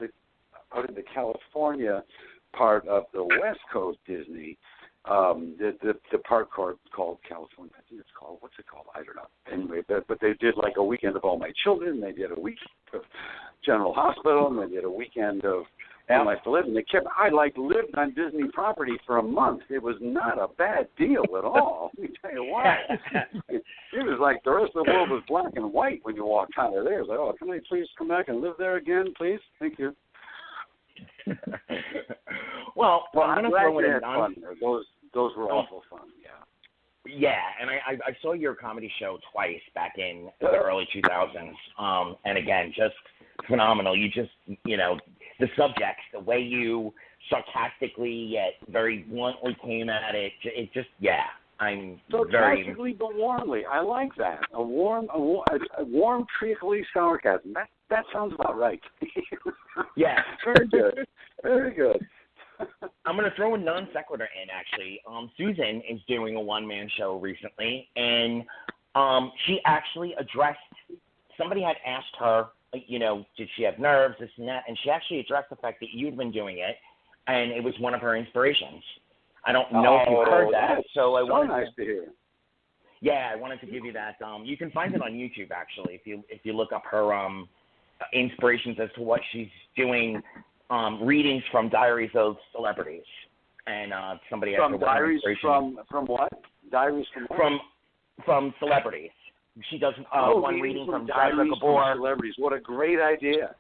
the California part of the West Coast Disney. The part called California, I think it's called, what's it called? I don't know. Anyway, but they did like a weekend of All My Children, they did a weekend of General Hospital, and they did a weekend of One Life to Live, and I lived on Disney property for a month. It was not a bad deal at all. Let me tell you what. It was like the rest of the world was black and white when you walked out of there. It was like, oh, can I please come back and live there again, please? Thank you. Well, I'm going to throw in fun. Those were awful fun, yeah. Yeah, and I saw your comedy show twice back in the early 2000s, and again, just phenomenal. You just, the subjects, the way you sarcastically yet very bluntly came at it, I'm sarcastically but warmly. I like that. A warm, treacly sarcasm. That sounds about right. Yeah. Very good. Very good. I'm going to throw a non sequitur in, actually. Susan is doing a one-man show recently, and she actually addressed, somebody had asked her, did she have nerves, this and that, and she actually addressed the fact that you'd been doing it, and it was one of her inspirations. I don't know if you heard that, so I wanted nice to hear. Yeah, I wanted to give you that. You can find it on YouTube, actually, if you look up her inspirations as to what she's doing. Readings from Diaries of Celebrities, and somebody from Diaries from what? Diaries from what? From celebrities. She does one reading from Diaries from Celebrities. What a great idea!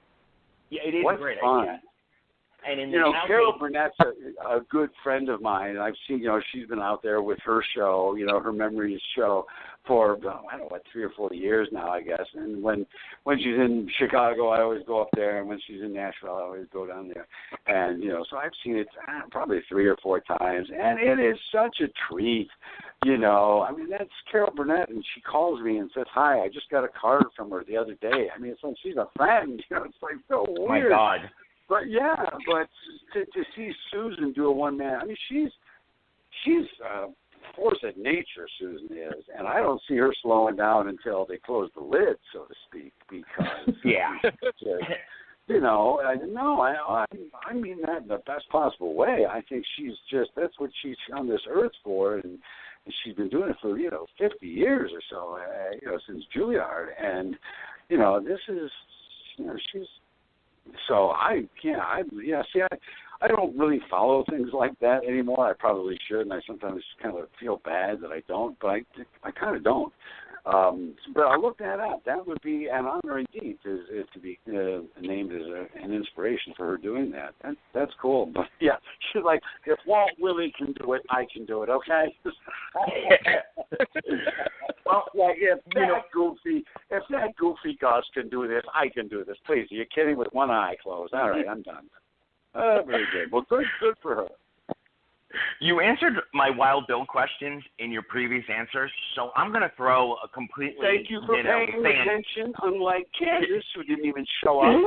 Yeah, it is what a great fun. idea. And in Carol Burnett's a good friend of mine. I've seen, she's been out there with her show, her memories show for, 3 or 4 years now, I guess. And when she's in Chicago, I always go up there. And when she's in Nashville, I always go down there. And, so I've seen it probably 3 or 4 times. And it is such a treat, that's Carol Burnett. And she calls me and says, hi, I just got a card from her the other day. It's like she's a friend. It's like so weird. Oh, my God. But to see Susan do a one-man, she's a force of nature, Susan is, and I don't see her slowing down until they close the lid, so to speak, because I mean that in the best possible way. I think that's what she's on this earth for, and she's been doing it for 50 years or so, since Juilliard, and this is she's. So I don't really follow things like that anymore. I probably should, and I sometimes kind of feel bad that I don't, but I kind of don't. But I'll look that up. That would be an honor indeed to be named as an inspiration for her doing that. That's cool. But yeah, she's like, if Walt Willey can do it, I can do it. Okay. Well, like if that goofy Gus can do this, I can do this. Please, are you kidding? With one eye closed. All right, I'm done. Very good. Well, good for her. You answered my Wild Bill questions in your previous answers, so I'm going to throw a completely. Thank you for paying attention, unlike Candice, who didn't even show up.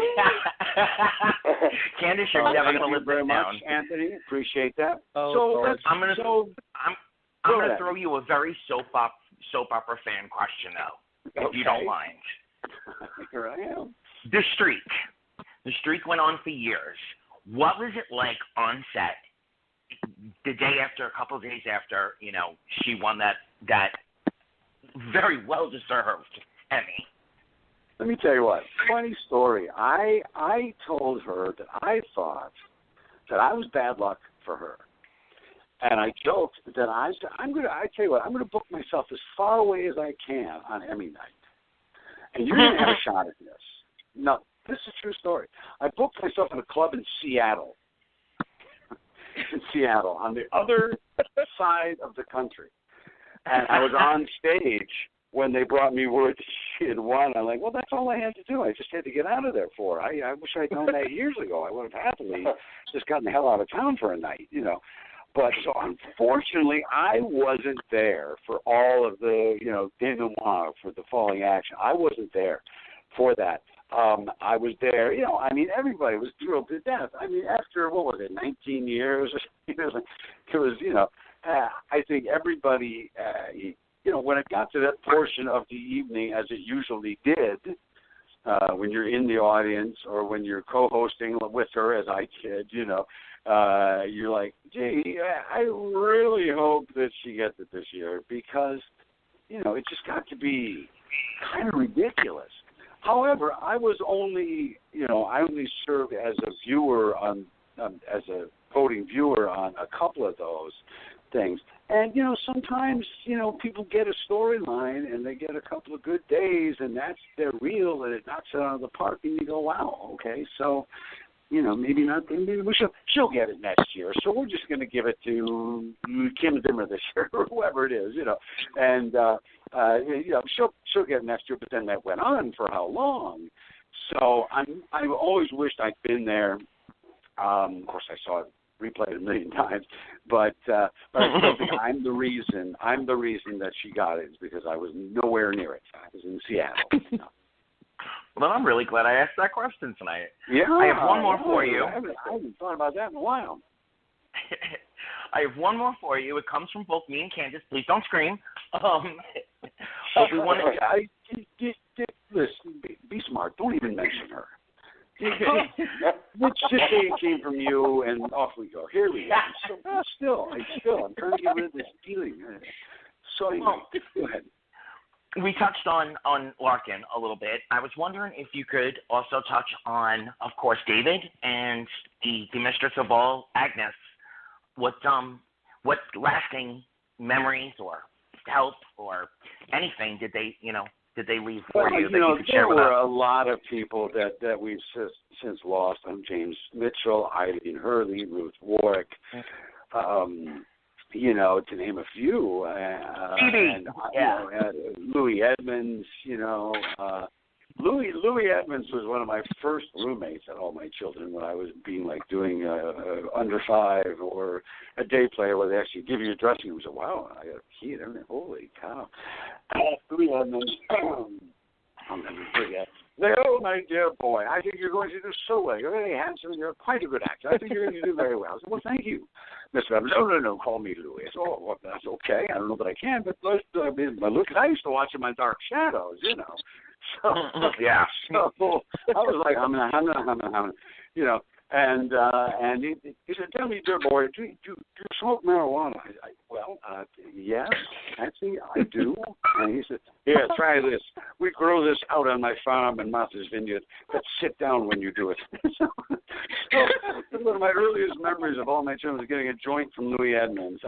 Candice, you're never going to live very this much, down. Anthony. Appreciate that. I'm going to throw you a very soap opera fan question, though, if you don't mind. Here I am. The streak went on for years. What was it like on set the day after, a couple of days after, she won that very well deserved Emmy. Let me tell you what. Funny story. I told her that I thought that I was bad luck for her. And I joked that I tell you what, I'm going to book myself as far away as I can on Emmy night. And you're going to have a shot at this. No, this is a true story. I booked myself in a club in Seattle. On the other side of the country. And I was on stage when they brought me word that she had won. I'm like, well, that's all I had to do. I just had to get out of there for her. I wish I'd known that years ago. I would have happily just gotten the hell out of town for a night, But so unfortunately, I wasn't there for all of the, denouement, for the falling action. I wasn't there for that. I was there, everybody was thrilled to death. After, 19 years, it was, I think everybody, when it got to that portion of the evening, as it usually did, when you're in the audience or when you're co-hosting with her, as I did, you're like, gee, I really hope that she gets it this year because, it just got to be kind of ridiculous. However, I was only, I only served as a viewer as a voting viewer on a couple of those things. And, sometimes, people get a storyline and they get a couple of good days and that's their reel and it knocks it out of the park and you go, wow, okay, so, maybe not, maybe she'll get it next year. So we're just going to give it to Kim Zimmer this year or whoever it is, and, she'll get it next year, but then that went on for how long? So I've always wished I'd been there. Of course, I saw it replayed a million times, but I still think I'm the reason that she got it is because I was nowhere near it. I was in Seattle. Well, I'm really glad I asked that question tonight. Yeah, I have one more for you. I haven't thought about that in a while. I have one more for you. It comes from both me and Candice. Please don't scream. But we want to. Listen, be smart. Don't even mention her. Let's just say it came from you, and off we go. Here we go. So, I'm trying to get rid of this feeling. So anyway, go ahead. We touched on Larkin a little bit. I was wondering if you could also touch on, of course, David and the mistress of all, Agnes. What lasting memories or help or anything did they leave for you that you could share with us? There were a lot of people that we've since lost. James Mitchell, Eileen Hurley, Ruth Warwick, to name a few. Louis Edmonds, Louis Edmonds was one of my first roommates at All My Children when I was doing under five or a day player where they actually give you a dressing room. So, wow, I got a key and everything. Holy cow. Louis Edmonds, I'll never forget. Oh, my dear boy, I think you're going to do so well. You're very handsome and you're quite a good actor. I think you're going to do very well. I said, well, thank you, Mr. Evans. No, call me Louis. I said, oh, well, that's okay. I don't know that I can, but look, I used to watch him on Dark Shadows, So, yeah. So I was like, I'm gonna, and he said, tell me, dear boy, do you smoke marijuana? Yes, actually, I do. And he said, here, try this. We grow this out on my farm in Martha's Vineyard, but sit down when you do it. So one of my earliest memories of All My Children was getting a joint from Louis Edmonds.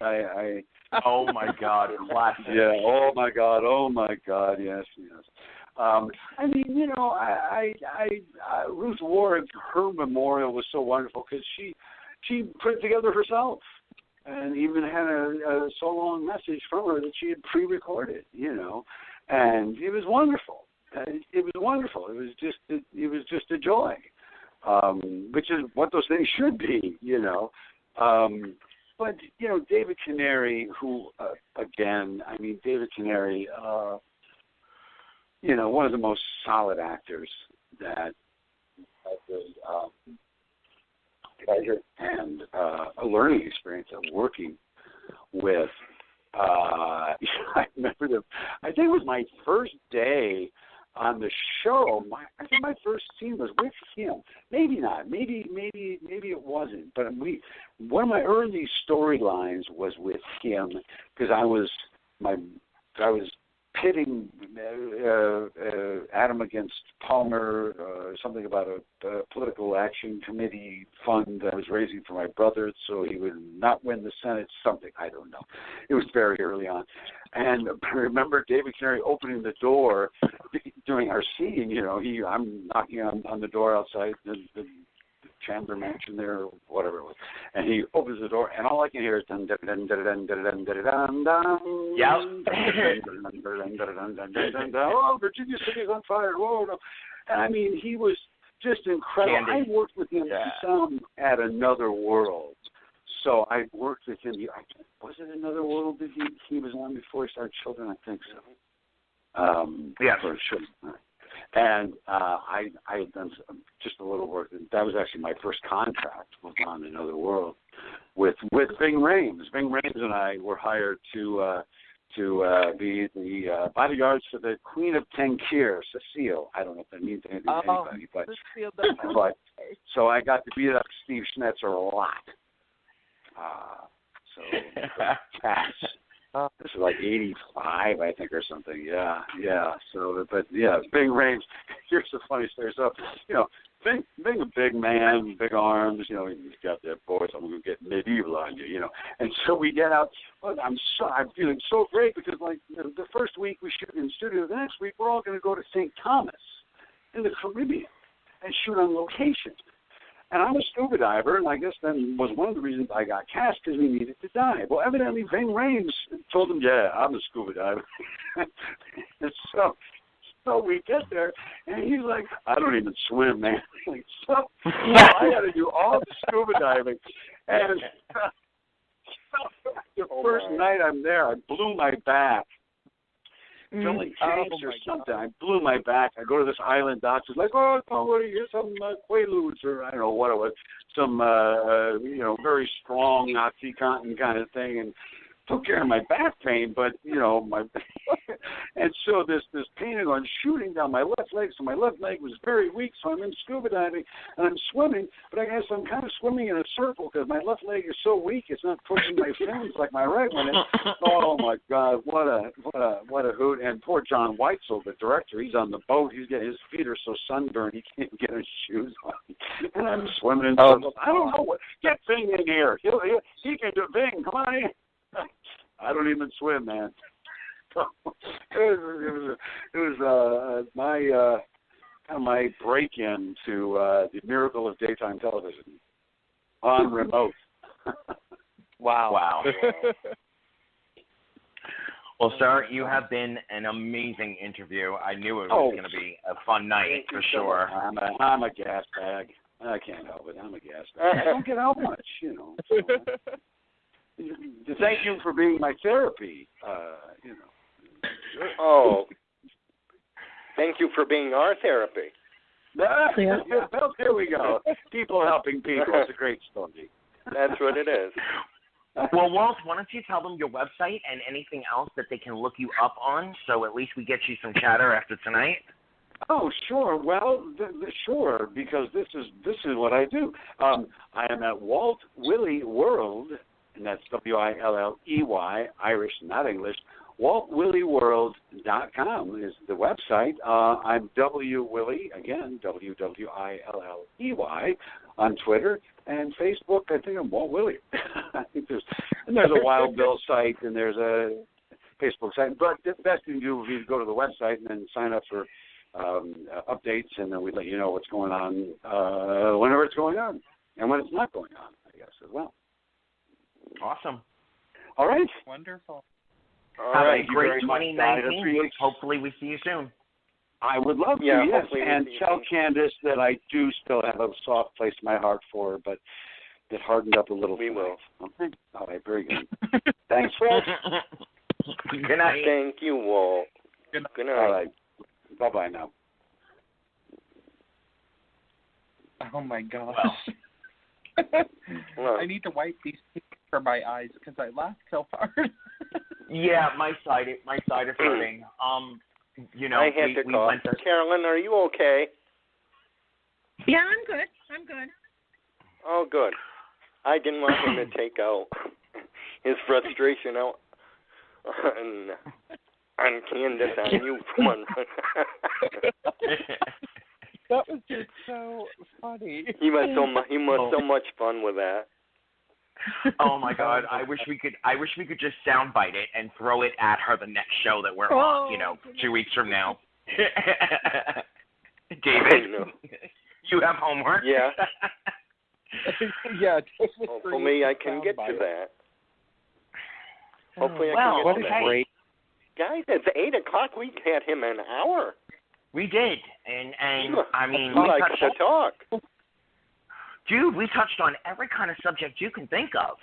Oh, my God, classic. Yeah, oh, my God, yes. Ruth Warwick, her memorial was so wonderful because she put it together herself and even had a so-long message from her that she had pre-recorded, and it was wonderful. It was just a joy, which is what those things should be, But, David Canary, who, David Canary, one of the most solid actors that and a learning experience of working with. I remember I think it was my first day on the show, I think my first scene was with him. Maybe not. Maybe it wasn't. But one of my early storylines was with him because I was pitting Adam against Palmer, something about a political action committee fund I was raising for my brother so he would not win the Senate, something, I don't know. It was very early on. And I remember David Canary opening the door during our scene, I'm knocking on the door outside the Chandler Mansion there, or whatever it was. And he opens the door, and all I can hear is dun dun dun dun dun dun dun dun dun dun. Oh, Virginia City is on fire! Whoa, no! And I mean, he was just incredible. Candy. I worked with him some at Another World. So I worked with him. Was it Another World that he was on before he started Children? I think so. Yeah, for sure. And I had done just a little work. That was actually my first contract was on Another World with Ving Rhames. Ving Rhames and I were hired to be the bodyguards for the Queen of Tankir, Cecile. I don't know if that means anything to anybody, but so I got to beat up Steve Schnetzer a lot. So cats. This is like 85, I think, or something. Yeah. So, but yeah, Bing Rhames. Here's the funny story. So, Bing a big man, big arms. He's got that voice. I'm going to get medieval on you. And so we get out. Well, I'm feeling so great because like the first week we shoot in the studio. The next week we're all going to go to St. Thomas in the Caribbean and shoot on location. And I'm a scuba diver, and I guess that was one of the reasons I got cast because we needed to dive. Well, evidently, Ving Rhames told him, yeah, I'm a scuba diver. And so we get there, and he's like, I don't even swim, man. So I got to do all the scuba diving. And the first night I'm there, I blew my back. Feeling changed or something. I blew my back. I go to this island doctor's like, what do you get? Some Quaaludes or I don't know what it was. Some, very strong OxyContin kind of thing. And took care of my back pain, but, and so this pain is on shooting down my left leg. So my left leg was very weak. So I'm in scuba diving and I'm swimming, but I guess I'm kind of swimming in a circle because my left leg is so weak. It's not pushing my fins like my right one. Oh my God, what a hoot! And poor John Weitzel, the director, he's on the boat. His feet are so sunburned he can't get his shoes on. And I'm swimming in circles. I don't know what. Get Ving in here. He can do Ving. Come on in. I don't even swim, man. It was my break-in to the miracle of daytime television on remote. Wow. Well, sir, you have been an amazing interview. I knew it was going to be a fun night for sure. I'm a gas bag. I can't help it. I'm a gas bag. I don't get out much, So. Thank you for being my therapy. Oh, thank you for being our therapy. Well, there we go. People helping people. It's a great story. That's what it is. Well, Walt, why don't you tell them your website and anything else that they can look you up on, so at least we get you some chatter after tonight. Oh, sure. Well, sure, because this is what I do. I am at Walt Willey World. And that's Willey, Irish, not English. WaltWilleyWorld.com is the website. I'm W. Willey, again, WWILLEY, on Twitter and Facebook. I think I'm Walt Willey. I think there's a Wild Bill site and there's a Facebook site. But the best thing to do is go to the website and then sign up for updates, and then we let you know what's going on whenever it's going on and when it's not going on, I guess, as well. Awesome. All right. Wonderful. Have a great 2019. Hopefully we see you soon. I would love to, yes. And tell Candice that I do still have a soft place in my heart for her, but it hardened up a little. We will. Okay. All right, very good. Thanks, Fred. Good night. Thank you, Walt. Good night. All right. Bye-bye now. Oh, my gosh. Well. I need to wipe these tears from my eyes because I laughed so hard. Yeah, my side is hurting. You know, I had to call. Carolyn, are you okay? Yeah, I'm good. Oh, good. I didn't want him to take out his frustration out on Candice, on you for one. That was just so funny. He was so much fun with that. Oh my God! I wish we could just soundbite it and throw it at her the next show that we're on. 2 weeks from now. David, you have homework. Yeah. Yeah. Hopefully, I can get to that. Hopefully, I can get to that. Great. Guys, it's 8:00. We had him an hour. We did, and I mean, we like to talk. Dude, we touched on every kind of subject you can think of.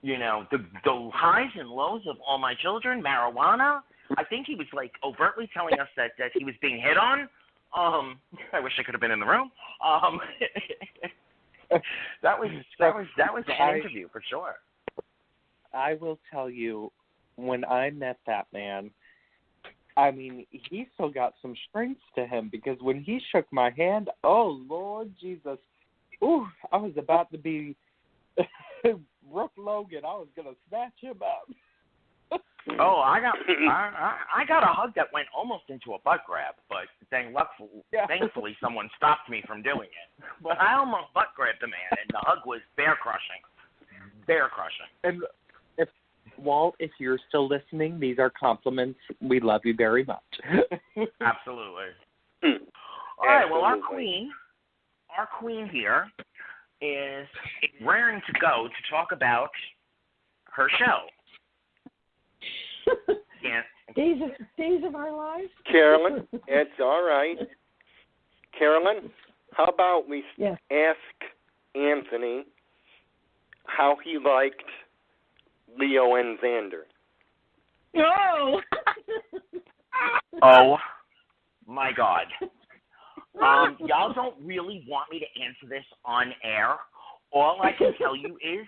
You know, the highs and lows of All My Children, marijuana. I think he was like overtly telling us that he was being hit on. I wish I could have been in the room. That was an interview for sure. I will tell you, when I met that man, I mean, he still got some strength to him, because when he shook my hand, oh Lord Jesus, ooh, I was about to be Brooke Logan. I was gonna snatch him up. Oh, I got a hug that went almost into a butt grab, but thankfully someone stopped me from doing it. But I almost butt grabbed the man, and the hug was bear crushing. Bear crushing. And Walt, if you're still listening, these are compliments. We love you very much. Absolutely. All right, well, our queen here is raring to go to talk about her show. Yeah. Days of Our Lives. Carolyn, it's all right. Carolyn, how about we ask Anthony how he liked Leo and Xander? Oh! Oh, my God. Y'all don't really want me to answer this on air. All I can tell you is,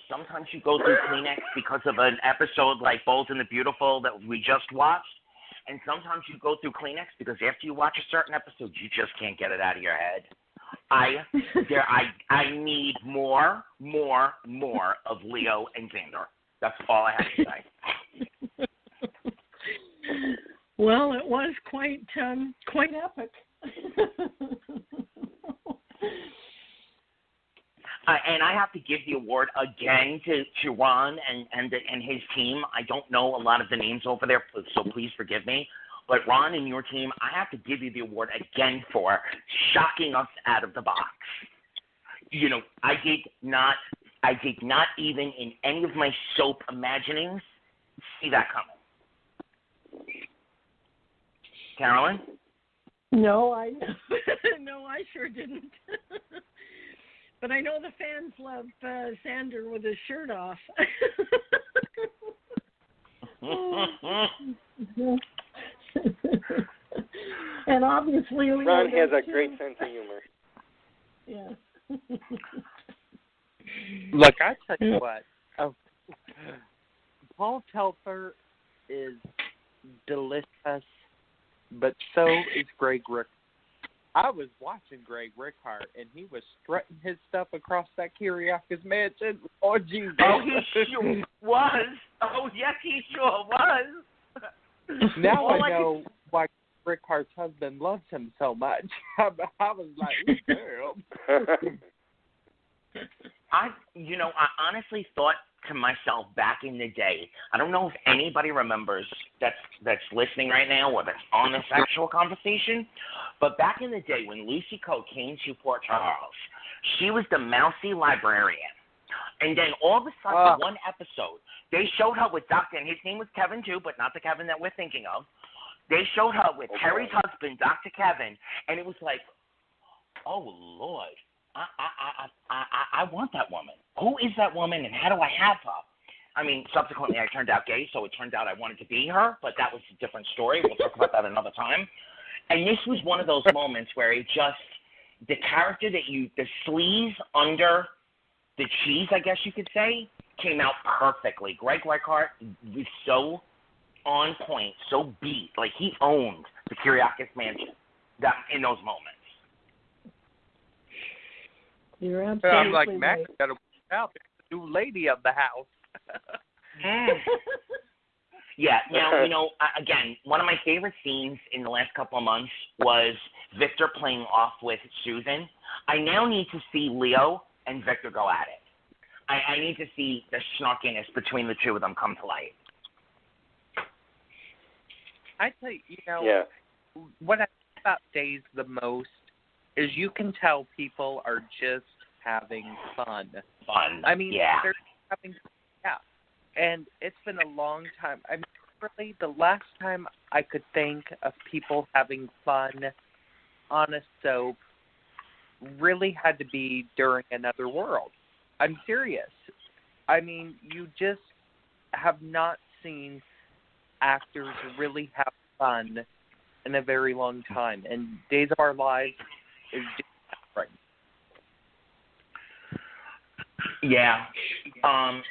sometimes you go through Kleenex because of an episode like Bold and the Beautiful that we just watched, and sometimes you go through Kleenex because after you watch a certain episode, you just can't get it out of your head. I need more of Leo and Xander. That's all I have to say. Well, it was quite epic. And I have to give the award again to Ron and his team. I don't know a lot of the names over there, so please forgive me. But Ron and your team, I have to give you the award again for shocking us out of the box. I did not even in any of my soap imaginings see that coming. Carolyn? No, I sure didn't. But I know the fans love Xander with his shirt off. And obviously Ron has a great sense of humor. Yeah. Look, I tell you what. Paul Telfer is delicious, but so is Greg Rick. I was watching Greg Rickhart, and he was strutting his stuff across that Kiriakis mansion. Oh, Jesus. Oh, he sure was. Oh, yes, he sure was. Now I know why Rickhart's husband loves him so much. I was like, damn. I honestly thought to myself back in the day, I don't know if anybody remembers that's listening right now or that's on this actual conversation, but back in the day when Lucy Coe came to Port Charles, she was the mousy librarian. And then all of a sudden, one episode, they showed her with Dr. and his name was Kevin too, but not the Kevin that we're thinking of. They showed her with Terry's husband, Dr. Kevin, and it was like, oh, Lord. I want that woman. Who is that woman, and how do I have her? I mean, subsequently, I turned out gay, so it turned out I wanted to be her, but that was a different story. We'll talk about that another time. And this was one of those moments where it just, the character the sleaze under the cheese, I guess you could say, came out perfectly. Greg Reichardt was so on point, so beat. Like, he owned the Kyriakis mansion in those moments. You're absolutely I'm like, right. Max got to work out. There's the new lady of the house. Yeah, now, again, one of my favorite scenes in the last couple of months was Victor playing off with Susan. I now need to see Leo and Victor go at it. I need to see the snarkiness between the two of them come to light. I tell you, Yeah. what I think about Days the most is you can tell people are just having fun. I mean, they're having, and it's been a long time. I mean, really, the last time I could think of people having fun on a soap really had to be during Another World. I'm serious. I mean, you just have not seen actors really have fun in a very long time, and Days of Our Lives is just right. Yeah. I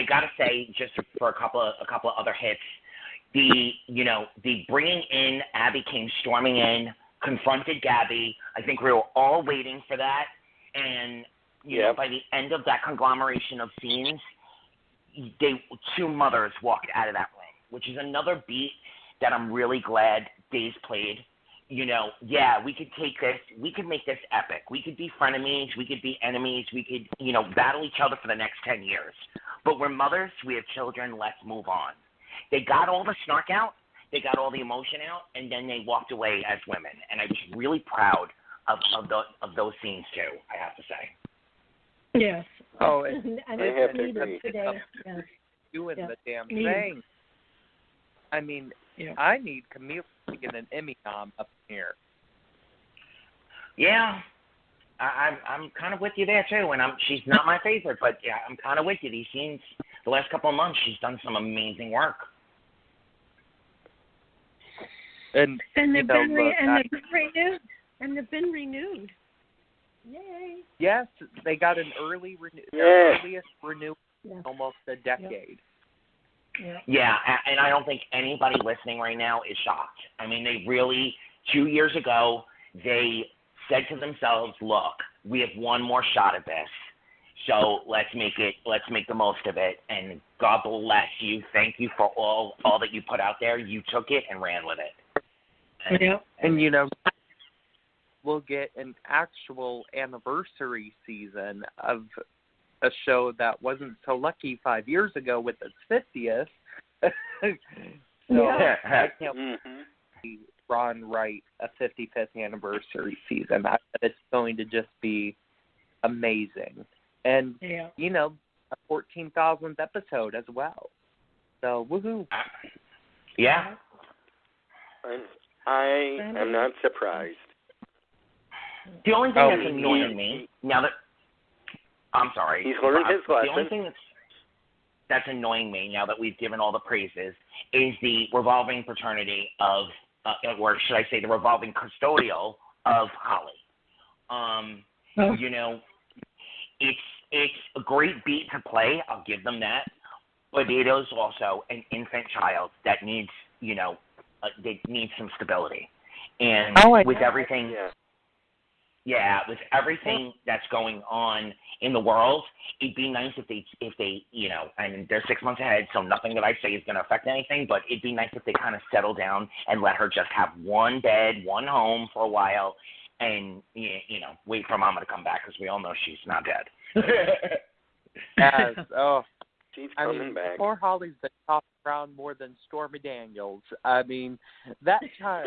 gotta say, just for a couple of other hits, the bringing in Abby came storming in, confronted Gabby. I think we were all waiting for that, and by the end of that conglomeration of scenes, two mothers walked out of that room, which is another beat that I'm really glad Days played. We could take this, we could make this epic. We could be frenemies, we could be enemies, we could, battle each other for the next 10 years. But we're mothers, we have children, let's move on. They got all the snark out, they got all the emotion out, and then they walked away as women. And I was really proud of those scenes too, I have to say. Yes. Oh, and I have to needed agree. today. Yes. Doing the damn Needed. thing. I mean, I need Camille to get an Emmy nom up here. Yeah, I'm kind of with you there too, and she's not my favorite, but yeah, I'm kind of with you. These scenes, the last couple of months, she's done some amazing work. And they've been renewed. And they've been renewed. Yay! Yes, they got an early earliest renewal in almost a decade. Yeah, and I don't think anybody listening right now is shocked. I mean, they really, 2 years ago, they said to themselves, look, we have one more shot at this, so let's make the most of it, and God bless you. Thank you for all that you put out there. You took it and ran with it. And we'll get an actual anniversary season of a show that wasn't so lucky 5 years ago with its 50th. I can't see Ron write a 55th anniversary season. I bet it's going to just be amazing. And, a 14,000th episode as well. So, woohoo. Yeah. I am not surprised. The only thing that's annoying me, now that, I'm sorry. He's learned his lesson. The only thing that's annoying me now that we've given all the praises is the revolving fraternity of, or should I say the revolving custodial of Holly. It's a great beat to play. I'll give them that. But it is also an infant child that needs, they need some stability. And with everything... Yeah, with everything that's going on in the world, it'd be nice if they, I mean, they're 6 months ahead, so nothing that I say is going to affect anything, but it'd be nice if they kind of settle down and let her just have one bed, one home for a while, and, wait for Mama to come back, because we all know she's not dead. Yes, she's coming I mean, back. Poor Holly's been tossed around more than Stormy Daniels. I mean, that child...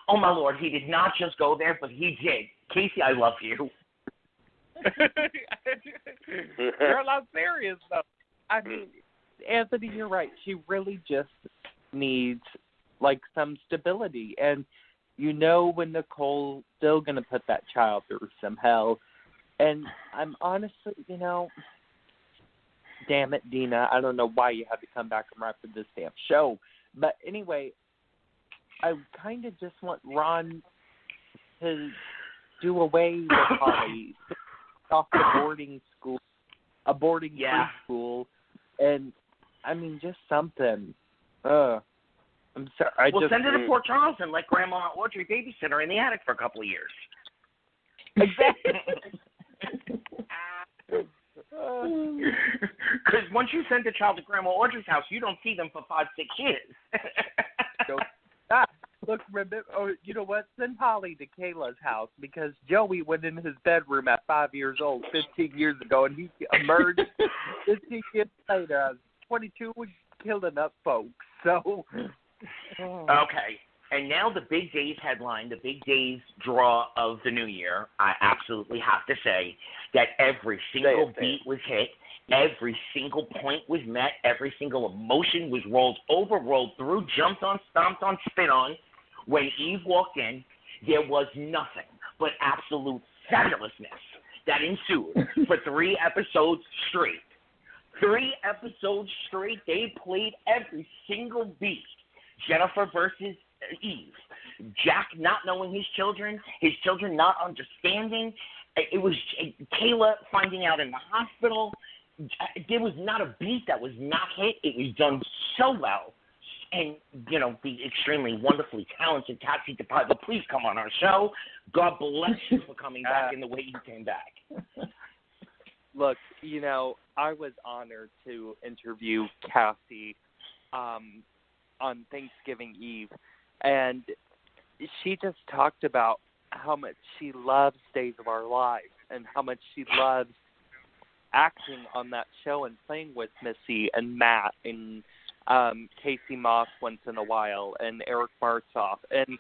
Oh, my Lord, he did not just go there, but he did. Casey, I love you. You're not serious, though. I mean, Anthony, you're right. She really just needs, some stability. And when Nicole's still going to put that child through some hell. And I'm honestly, damn it, Dina, I don't know why you had to come back and wrap for this damn show. But anyway, I kind of just want Ron to do away with Holly, off the boarding school, a boarding preschool, and I mean, just something. I'm sorry. Send her to Port Charles and let Grandma Audrey babysit her in the attic for a couple of years. Exactly. Because once you send a child to Grandma Audrey's house, you don't see them for 5-6 years. Look, remember, you know what? Send Holly to Kayla's house because Joey went in his bedroom at 5 years old 15 years ago, and he emerged 15 years later as 22 and killing up folks. So, okay. And now the Big Days headline, the Big Days draw of the new year, I absolutely have to say that every single beat was hit, every single point was met, every single emotion was rolled over, rolled through, jumped on, stomped on, spit on. When Eve walked in, there was nothing but absolute fabulousness that ensued for 3 episodes straight. 3 episodes straight, they played every single beat. Jennifer versus Eve. Jack not knowing his children not understanding. It was Kayla finding out in the hospital. There was not a beat that was not hit. It was done so well. And, you know, the extremely wonderfully talented Taxi DePiper, please come on our show. God bless you for coming back in the way you came back. Look, you know, I was honored to interview Cassie on Thanksgiving Eve, and she just talked about how much she loves Days of Our Lives and how much she loves acting on that show and playing with Missy and Matt and Casey Moss once in a while and Eric Martzoff. And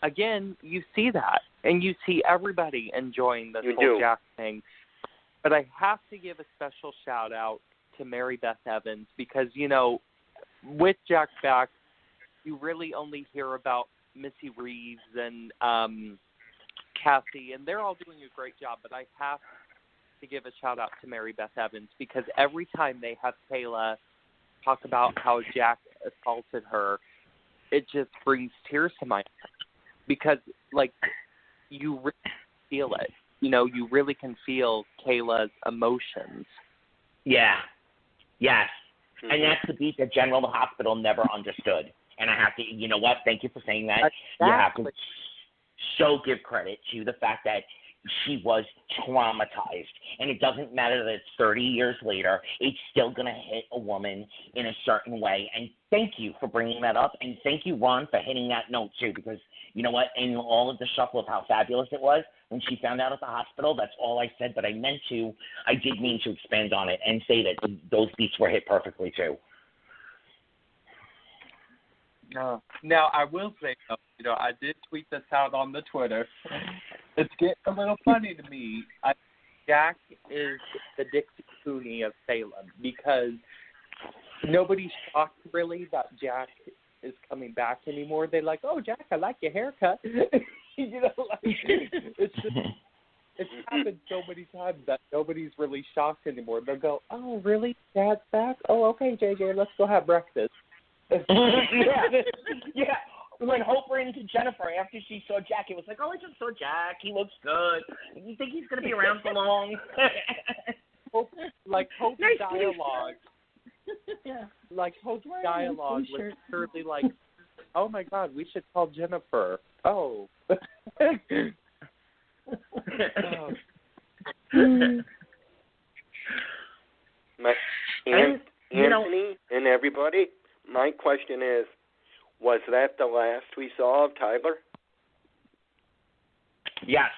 again, you see that, and you see everybody enjoying this whole Jack thing. But I have to give a special shout out to Mary Beth Evans because, you know, with Jack back, you really only hear about Missy Reeves and Cassie, and they're all doing a great job. But I have to give a shout out to Mary Beth Evans because every time they have Kayla talk about how Jack assaulted her, it just brings tears to my eyes because, like, you really feel it. You know, you really can feel Kayla's emotions. Yeah. Yes. Mm-hmm. And that's the beat that General Hospital never understood. And I have to, you know what? Thank you for saying that. Exactly. You have to so give credit to the fact that she was traumatized. And it doesn't matter that it's 30 years later. It's still going to hit a woman in a certain way. And thank you for bringing that up. And thank you, Ron, for hitting that note, too, because you know what? In all of the shuffle of how fabulous it was, when she found out at the hospital, that's all I said, but I did mean to expand on it and say that those beats were hit perfectly, too. Now, I will say, you know, I did tweet this out on the Twitter. It's getting a little funny to me. Jack is the Dixie Cooney of Salem because nobody's shocked, really, that Jack is coming back anymore. They're like, oh, Jack, I like your haircut. You know, like, it's happened so many times that nobody's really shocked anymore. They'll go, oh, really? Dad's back? Oh, okay, JJ, let's go have breakfast. Yeah. When Hope ran to Jennifer after she saw Jack, it was like, oh, I just saw Jack. He looks good. You think he's going to be around for long? Hope's nice dialogue. Yeah. Like, Hope's dialogue was surely like, oh, my God, we should call Jennifer. Oh. Anthony and everybody, my question is, was that the last we saw of Tyler? Yes,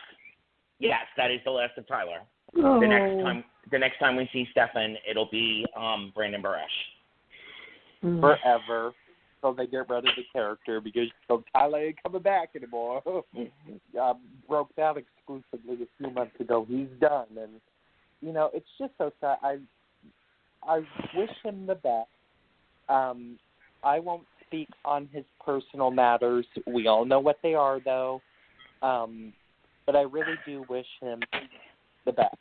that is the last of Tyler. Oh. The next time we see Stefan, it'll be Brandon Barash. Forever. So they get rid of the character because Tyler ain't coming back anymore. Broke that exclusively a few months ago. He's done, and you know it's just so sad. I wish him the best. I won't speak on his personal matters. We all know what they are, though. But I really do wish him the best.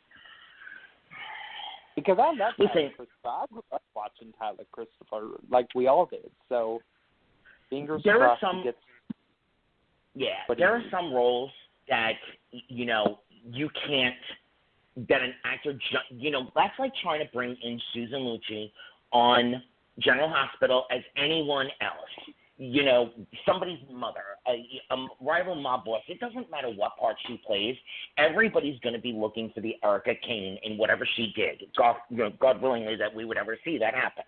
Because I love Tyler Christopher. I grew up watching Tyler Christopher like we all did. So, fingers crossed he gets... Yeah, there are some roles that, you know, you can't that an actor, that's like trying to bring in Susan Lucci on General Hospital as anyone else. Somebody's mother, a rival mob boss. It doesn't matter what part she plays. Everybody's going to be looking for the Erica Kane in whatever she did. God willingly that we would ever see that happen.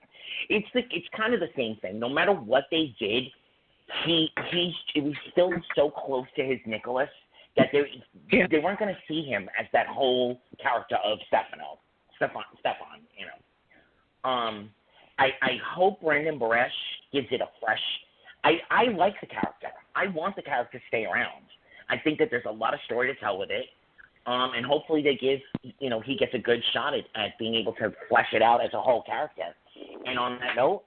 It's kind of the same thing. No matter what they did, he was still so close to his Nicholas that they weren't going to see him as that whole character of Stefan. I hope Brandon Barash gives it a fresh. I like the character. I want the character to stay around. I think that there's a lot of story to tell with it, and hopefully they give he gets a good shot at being able to flesh it out as a whole character. And on that note,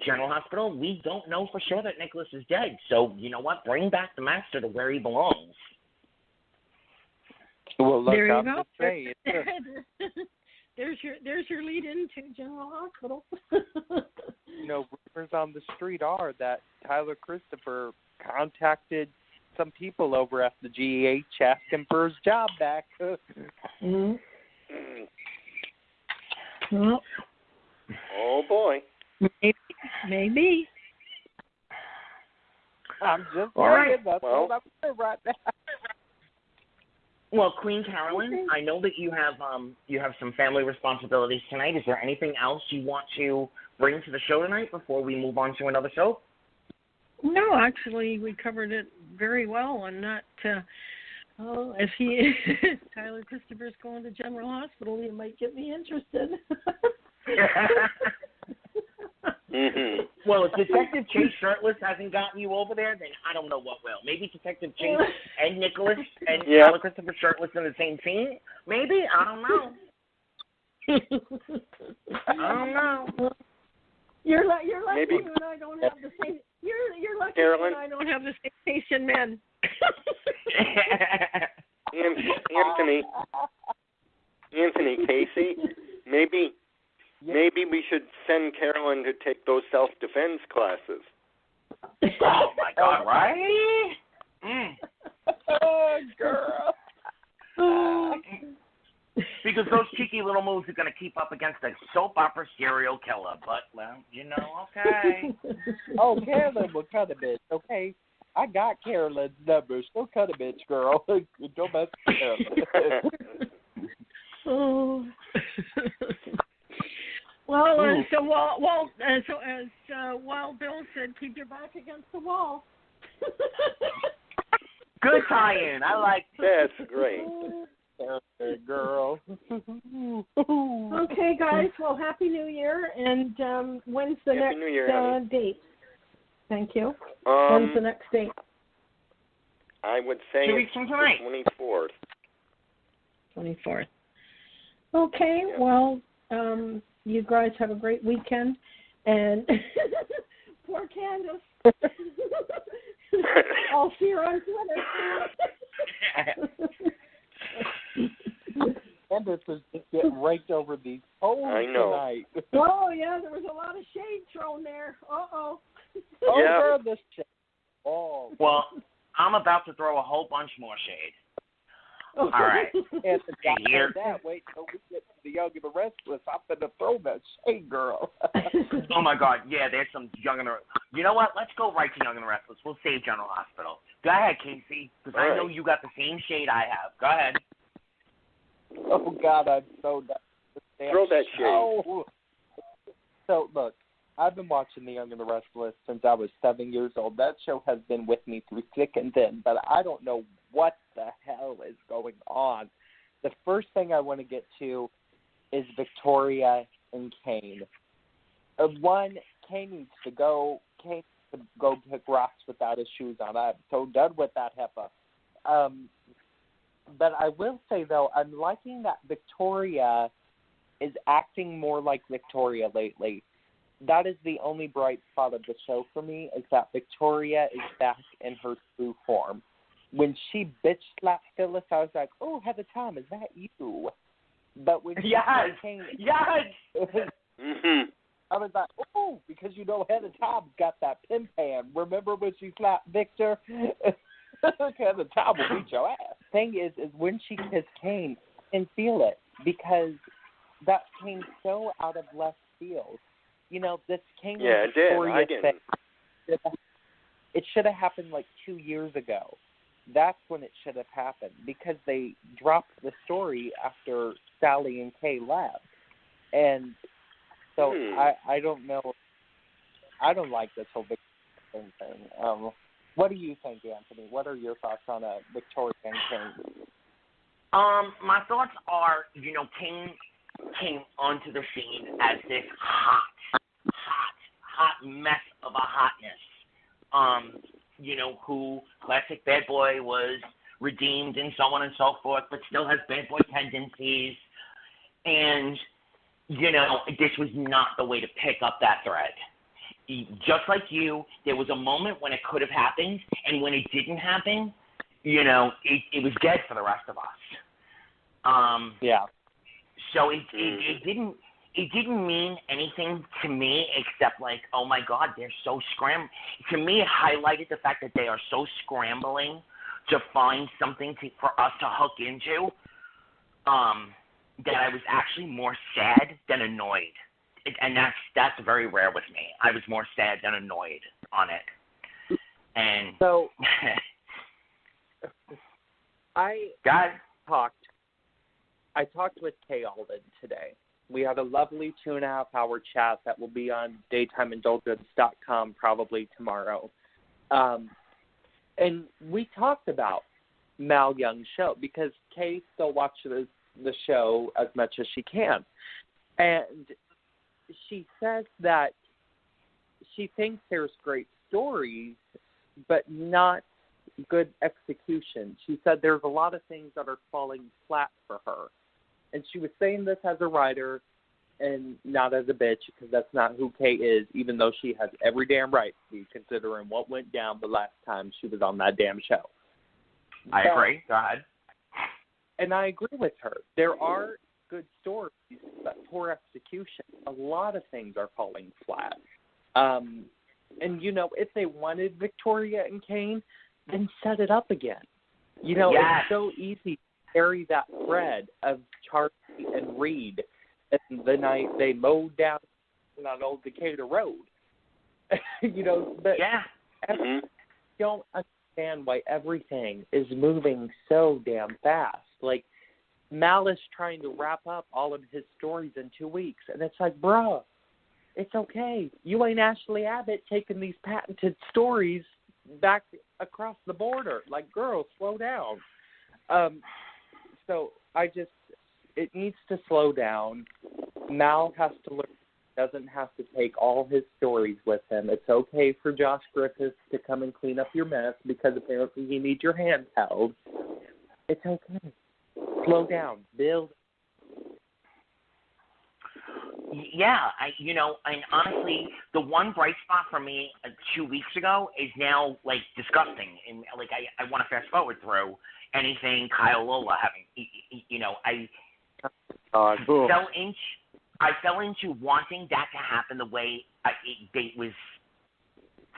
General Hospital, we don't know for sure that Nicholas is dead. So you know what? Bring back the master to where he belongs. Well, look, there you I'm go. just saying. There's your lead into General Hospital. Rumors on the street are that Tyler Christopher contacted some people over at the GH asking for his job back. Mm-hmm. Well, oh boy. Maybe. I'm just all right. That's all I'm saying right now. Well, Queen CAROLYN, I know that you have some family responsibilities tonight. Is there anything else you want to bring to the show tonight before we move on to another show? No, actually, we covered it very well, and not. If Tyler Christopher's going to General Hospital, you might get me interested. Mm-hmm. Well, if Detective Chase Shirtless hasn't gotten you over there, then I don't know what will. Maybe Detective Chase and Nicholas and Tyler Christopher Shirtless in the same scene? Maybe? I don't know. I don't know. You're lucky Maybe. when I don't have the same. You're lucky CAROLYN? when I don't have the same taste in men. Anthony Casey, maybe we should send CAROLYN to take those self-defense classes. Oh, my God, right? Oh, girl. Because those cheeky little moves are going to keep up against a soap opera serial killer. But, well, okay. Oh, CAROLYN will cut a bitch, okay? I got CAROLYN's numbers. Go cut a bitch, girl. Don't mess with CAROLYN. Oh. Well, so as Wild Bill said, keep your back against the wall. Good tie-in. I like That's great. Girl. Okay, guys. Well, Happy New Year. And when's the Happy next New Year, date? Thank you. When's the next date? I would say 2 weeks from tonight. The 24th. 24th. Okay. Yeah. Well, you guys have a great weekend. And poor Candice. I'll see her on Twitter. Candice is just getting raked over these holes tonight. Oh, yeah, there was a lot of shade thrown there. Uh-oh. Over the shade. Oh. Well, I'm about to throw a whole bunch more shade. All right. And wait till we get to the Young and the Restless. I'm going to throw that shade, girl. Oh, my God. Yeah, there's some Young and the Restless. You know what? Let's go right to Young and the Restless. We'll save General Hospital. Go ahead, Casey, because I know you got the same shade I have. Go ahead. Oh, God, I'm so done. Throw that shade. Oh. So, look, I've been watching The Young and the Restless since I was 7 years old. That show has been with me through thick and thin, but I don't know what the hell is going on. The first thing I want to get to is Victoria and Kane. One, Kane needs to go pick rocks without his shoes on. I'm so done with that heifer. But I will say, though, I'm liking that Victoria is acting more like Victoria lately. That is the only bright spot of the show for me, is that Victoria is back in her true form. When she bitch-slapped Phyllis, I was like, oh, Heather Tom, is that you? But when she came... Yes! I was like, oh, because Heather Tom got that pin pan. Remember when she slapped Victor? Heather Tom will beat your ass. Thing is when she kissed Kane, and feel it because that came so out of left field. You know, this came Yeah, it did. I didn't. It should have happened like 2 years ago. That's when it should have happened because they dropped the story after Sally and Kay left. And so I don't know. I don't like this whole Victoria thing. What do you think, Anthony? What are your thoughts on Victoria and Kane? My thoughts are, you know, Kane came onto the scene as this hot mess of a hotness. You know, who classic bad boy was redeemed and so on and so forth, but still has bad boy tendencies. And, you know, this was not the way to pick up that thread. Just like you, there was a moment when it could have happened, and when it didn't happen, you know, it was dead for the rest of us. Yeah. So it didn't mean anything to me except like, oh my God, they're so scrambling. To me, it highlighted the fact that they are so scrambling to find something for us to hook into, that I was actually more sad than annoyed. And that's very rare with me. I was more sad than annoyed on it. And so I talked with Kay Alden today. We had a lovely 2.5-hour chat that will be on daytimeindulgence.com probably tomorrow. And we talked about Mal Young's show because Kay still watches the show as much as she can. And she says that she thinks there's great stories, but not good execution. She said there's a lot of things that are falling flat for her. And she was saying this as a writer and not as a bitch because that's not who Kay is, even though she has every damn right to be considering what went down the last time she was on that damn show. I agree. Go ahead. And I agree with her. There are good stories, but poor execution. A lot of things are falling flat. And, you know, if they wanted Victoria and Kane, then set it up again. You know, yes. It's so easy to carry that thread of Charlie and Reed and the night they mowed down on old Decatur Road. You know, but I don't understand why everything is moving so damn fast. Like, Mal is trying to wrap up all of his stories in 2 weeks, and it's like, bruh, it's okay. You ain't Ashley Abbott taking these patented stories back across the border. Like, girl, slow down. So it needs to slow down. Mal has to learn. Doesn't have to take all his stories with him. It's okay for Josh Griffiths to come and clean up your mess because apparently you need your hand held. It's okay. Slow down. Build. Yeah, and honestly, the one bright spot for me 2 weeks ago is now like disgusting, and like I want to fast forward through anything Kyle Lola having. I fell into wanting that to happen the way it was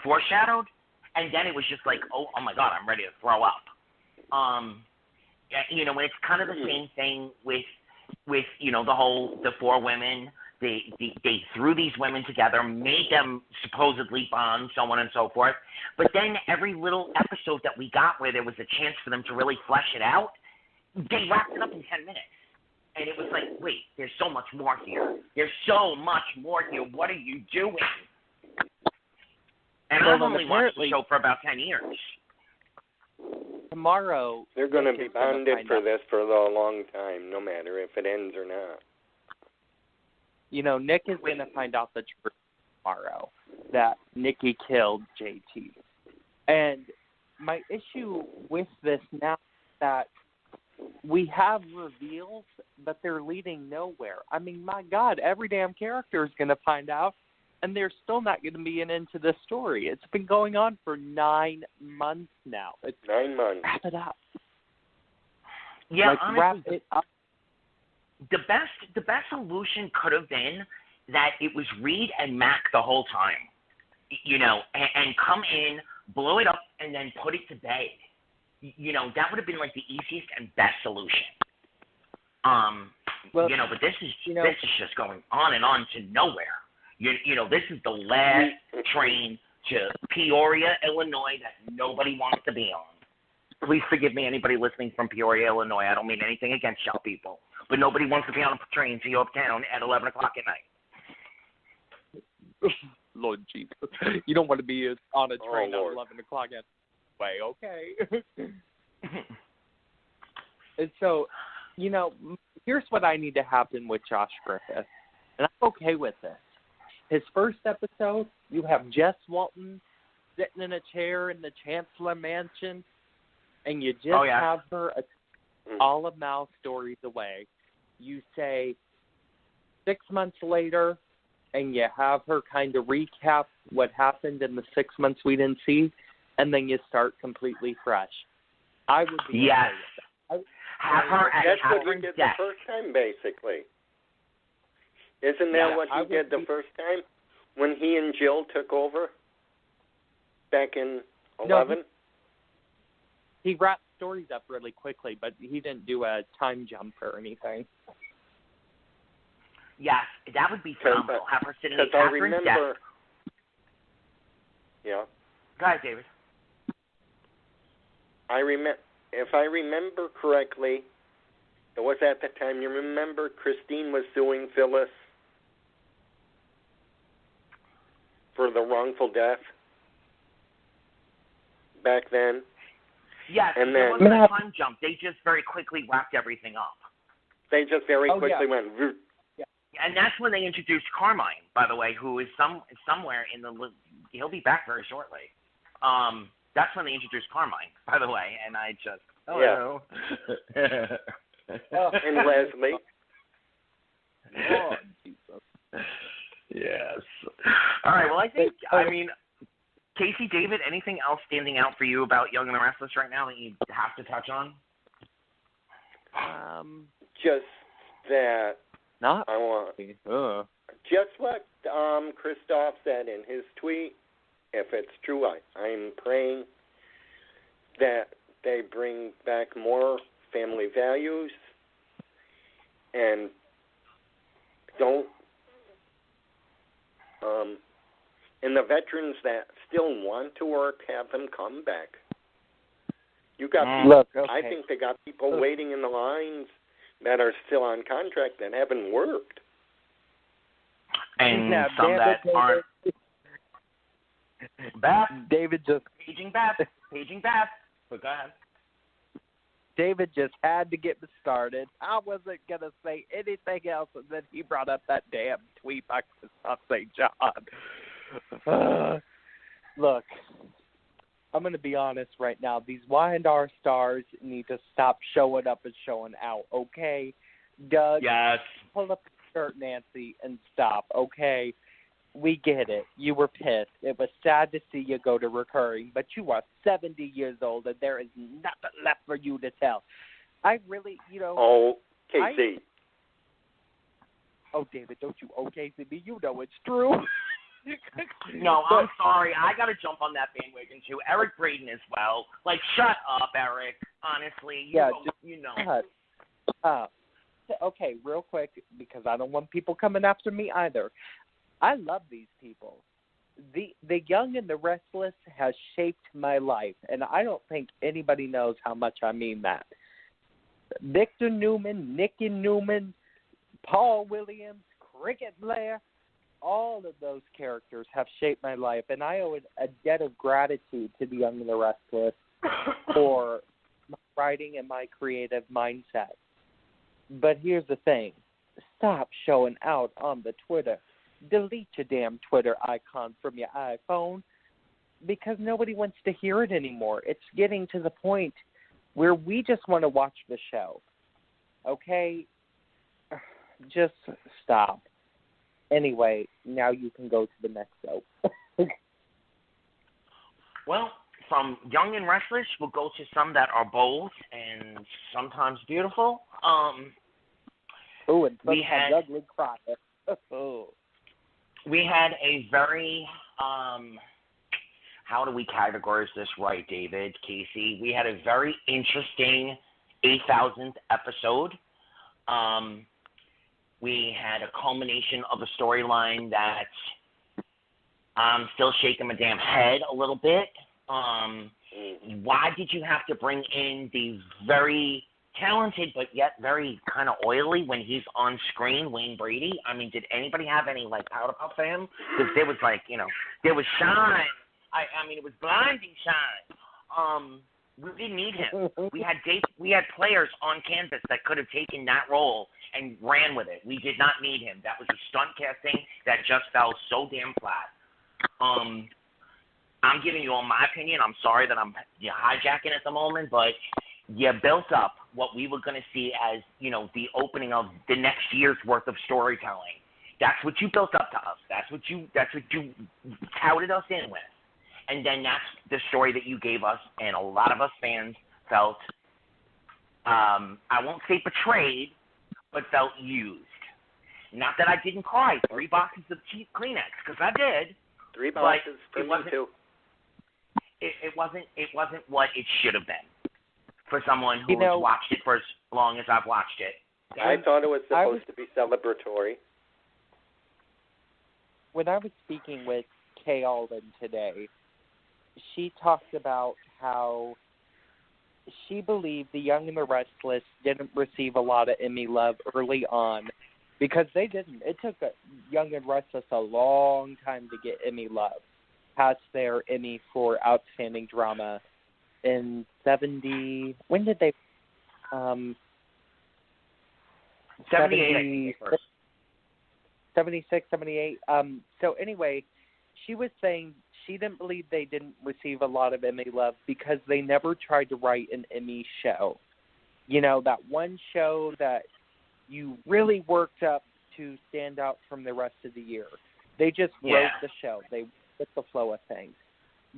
foreshadowed, and then it was just like, oh my God, I'm ready to throw up. And it's kind of the same thing with the four women. They threw these women together, made them supposedly bond, so on and so forth. But then every little episode that we got where there was a chance for them to really flesh it out, they wrapped it up in 10 minutes. And it was like, wait, there's so much more here. There's so much more here. What are you doing? And I've only watched the show for about 10 years. Tomorrow, they're going to be bonded for this for a long time, no matter if it ends or not. Nick is going to find out the truth tomorrow that Nikki killed JT. And my issue with this now is that we have reveals, but they're leading nowhere. I mean, my God, every damn character is going to find out, and they're still not going to be into this story. It's been going on for 9 months now. It's 9 months. Wrap it up. Yeah, honestly, wrap it up. The best solution could have been that it was Reed and Mac the whole time, and come in, blow it up, and then put it to bed. That would have been like the easiest and best solution. Well, but this is just going on and on to nowhere. This is the last train to Peoria, Illinois that nobody wants to be on. Please forgive me, anybody listening from Peoria, Illinois. I don't mean anything against y'all people, but nobody wants to be on a train to Yorktown at 11 o'clock at night. Lord Jesus, you don't want to be on a train at 11 o'clock at night. Okay. And so, here's what I need to happen with Josh Griffith, and I'm okay with this. His first episode, you have Jess Walton sitting in a chair in the Chancellor Mansion, and you just have her all of mouth stories away. You say 6 months later, and you have her kind of recap what happened in the 6 months we didn't see, and then you start completely fresh. I would be okay with that. Have her at That's what Catherine's he did death. the first time, basically. Isn't that what he did the first time when he and Jill took over back in 11? No, he wrapped stories up really quickly, but he didn't do a time jump or anything. Yes, that would be phenomenal. Have her sitting at Catherine's death. Yeah. Go ahead, David. If I remember correctly, it was at the time. You remember Christine was suing Phyllis for the wrongful death back then. Yes, and there wasn't a time jump. They just very quickly wrapped everything up. They just very quickly went. Yeah. And that's when they introduced Carmine, by the way, who is somewhere in the. He'll be back very shortly. That's when they introduced Carmine, by the way, and I just and Leslie. Oh, Jesus. Yes. All right. Well, I mean, Casey, David, anything else standing out for you about Young and the Restless right now that you have to touch on? Just that. Not. I want. Just what Christoph said in his tweet. If it's true, I'm praying that they bring back more family values and don't and the veterans that still want to work, have them come back. You got people, I think they got people waiting in the lines that are still on contract that haven't worked. And some that aren't. Beth. David just paging Beth. But go ahead. David just had to get me started. I wasn't gonna say anything else, and then he brought up that damn tweet by Christoph St. John. Look, I'm gonna be honest right now. These Y&R stars need to stop showing up and showing out. Okay, Doug. Yes. Pull up your shirt, Nancy, and stop. Okay. We get it. You were pissed. It was sad to see you go to recurring, but you are 70 years old, and there is nothing left for you to tell. I really, Oh, Casey. David, don't you Casey me? You know it's true. No, I'm sorry. I got to jump on that bandwagon, too. Eric Braeden as well. Like, shut up, Eric. Honestly. You know. Okay, real quick, because I don't want people coming after me either. I love these people. The Young and the Restless has shaped my life, and I don't think anybody knows how much I mean that. Victor Newman, Nicky Newman, Paul Williams, Cricket Blair, all of those characters have shaped my life, and I owe a debt of gratitude to the Young and the Restless for my writing and my creative mindset. But here's the thing. Stop showing out on the Twitter. Delete your damn Twitter icon from your iPhone because nobody wants to hear it anymore. It's getting to the point where we just want to watch the show. Okay? Just stop. Anyway, now you can go to the next soap. Well, from Young and Restless, we'll go to some that are bold and sometimes beautiful. And we had ugly cry. We had a very, how do we categorize this right, David, Casey? We had a very interesting 8,000th episode We had a culmination of a storyline that I'm still shaking my damn head a little bit. Why did you have to bring in the very talented but yet very kind of oily when he's on screen, Wayne Brady? I mean, did anybody have any like powder puff for him? Because there was like, there was shine. I mean, it was blinding shine. We didn't need him. We had players on canvas that could have taken that role and ran with it. We did not need him. That was a stunt casting that just fell so damn flat. I'm giving you all my opinion. I'm sorry that I'm hijacking at the moment, but you built up what we were going to see as, the opening of the next year's worth of storytelling. That's what you built up to us. That's what you touted us in with. And then that's the story that you gave us, and a lot of us fans felt, I won't say betrayed, but felt used. Not that I didn't cry 3 boxes of cheap Kleenex, because I did. 3 boxes for me too. It wasn't what it should have been for someone who has watched it for as long as I've watched it. I thought it was supposed to be celebratory. When I was speaking with CAROLYN today, she talked about how she believed The Young and the Restless didn't receive a lot of Emmy love early on because they didn't. It took Young and Restless a long time to get Emmy love, past their Emmy for Outstanding Drama in 70. When did they? 78. 76, 78. So anyway, she was saying she didn't believe they didn't receive a lot of Emmy love because they never tried to write an Emmy show. That one show that you really worked up to stand out from the rest of the year. They just wrote the show. They with the flow of things.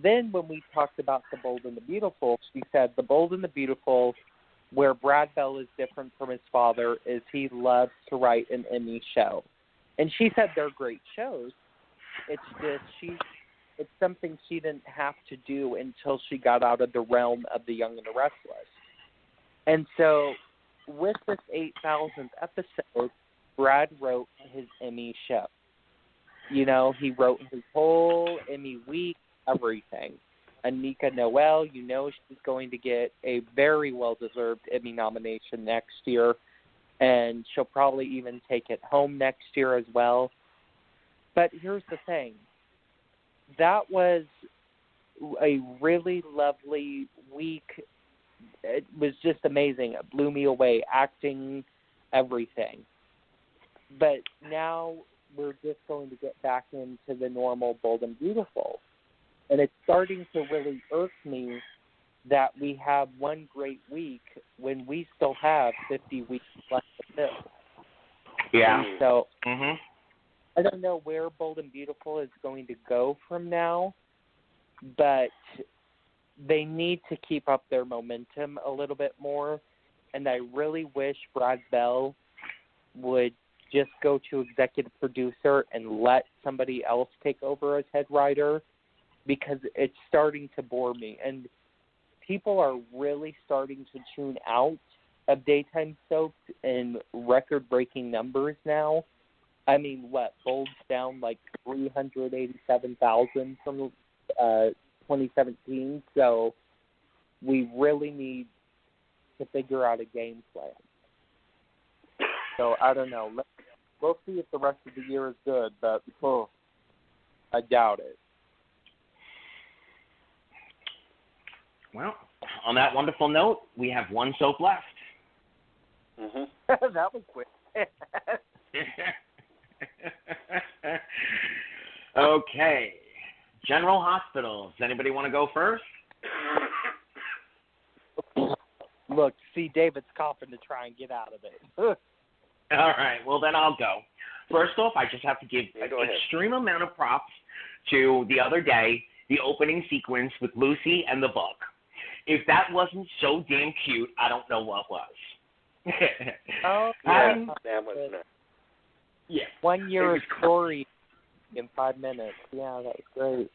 Then when we talked about The Bold and the Beautiful, she said The Bold and the Beautiful, where Brad Bell is different from his father, is he loves to write an Emmy show. And she said they're great shows. It's just it's something she didn't have to do until she got out of the realm of The Young and the Restless. And so with this 8,000th episode, Brad wrote his Emmy show. He wrote his whole Emmy week, everything. Anika Noel, she's going to get a very well-deserved Emmy nomination next year, and she'll probably even take it home next year as well. But here's the thing. That was a really lovely week. It was just amazing. It blew me away, acting, everything. But now we're just going to get back into the normal Bold and Beautiful. And it's starting to really irk me that we have one great week when we still have 50 weeks left to fill. Yeah. And so I don't know where Bold and Beautiful is going to go from now, but they need to keep up their momentum a little bit more. And I really wish Brad Bell would just go to executive producer and let somebody else take over as head writer, because it's starting to bore me. And people are really starting to tune out of daytime soaps in record-breaking numbers now. I mean, Bold's down like 387,000 from 2017, so we really need to figure out a game plan. So I don't know. We'll see if the rest of the year is good, but I doubt it. Well, on that wonderful note, we have one soap left. That was quick. Okay. General Hospital. Does anybody want to go first? Look, see, David's coughing to try and get out of it. All right. Well, then I'll go. First off, I just have to give an extreme amount of props to the other day, the opening sequence with Lucy and the book. If that wasn't so damn cute, I don't know what was. Oh, yeah, that was nice. Yeah. 1 year story in 5 minutes. Yeah, that was great.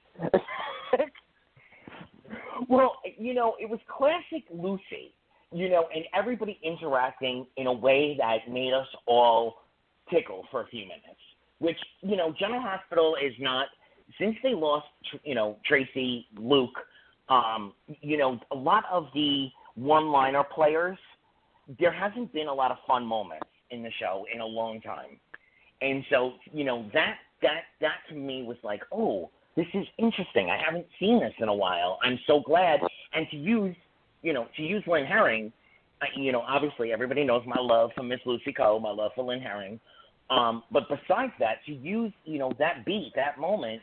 Well, it was classic Lucy. and everybody interacting in a way that made us all tickle for a few minutes, which, General Hospital is not, since they lost, Tracy, Luke, a lot of the one-liner players, there hasn't been a lot of fun moments in the show in a long time. And so, that to me was like, oh, this is interesting. I haven't seen this in a while. I'm so glad. And to use Lynn Herring, obviously everybody knows my love for Miss Lucy Coe, my love for Lynn Herring. But besides that, to use, that beat, that moment,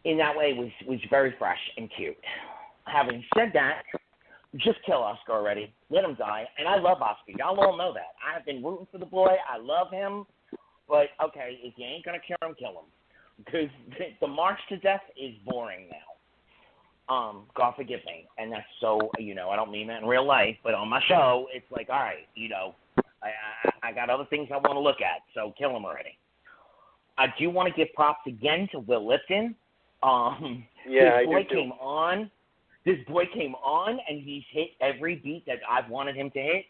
in that way was very fresh and cute. Having said that, just kill Oscar already. Let him die. And I love Oscar. Y'all all know that. I've been rooting for the boy. I love him. But, okay, if you ain't going to kill him. Because the march to death is boring now. God forgive me. And that's so, I don't mean that in real life. But on my show, it's like, all right, I got other things I want to look at. So kill him already. I do want to give props again to Will Lipton. Yeah, This boy came on, and he's hit every beat that I've wanted him to hit.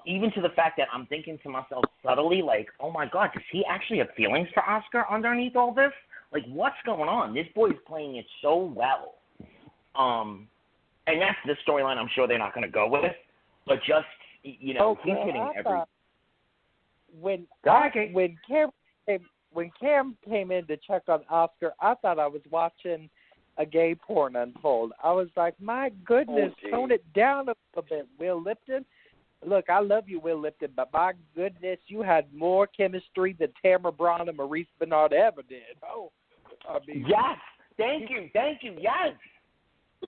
Even to the fact that I'm thinking to myself subtly, like, oh my God, does he actually have feelings for Oscar underneath all this? Like, what's going on? This boy's playing it so well. And that's the storyline I'm sure they're not going to go with. But just, he's hitting every. When Cam came in to check on Oscar, I thought I was watching a gay porn unfold. I was like, my goodness, tone it down a little bit, Will Lipton. Look, I love you, Will Lipton, but my goodness, you had more chemistry than Tamara Braun and Maurice Bernard ever did. Oh, I mean, yes, thank you, yes.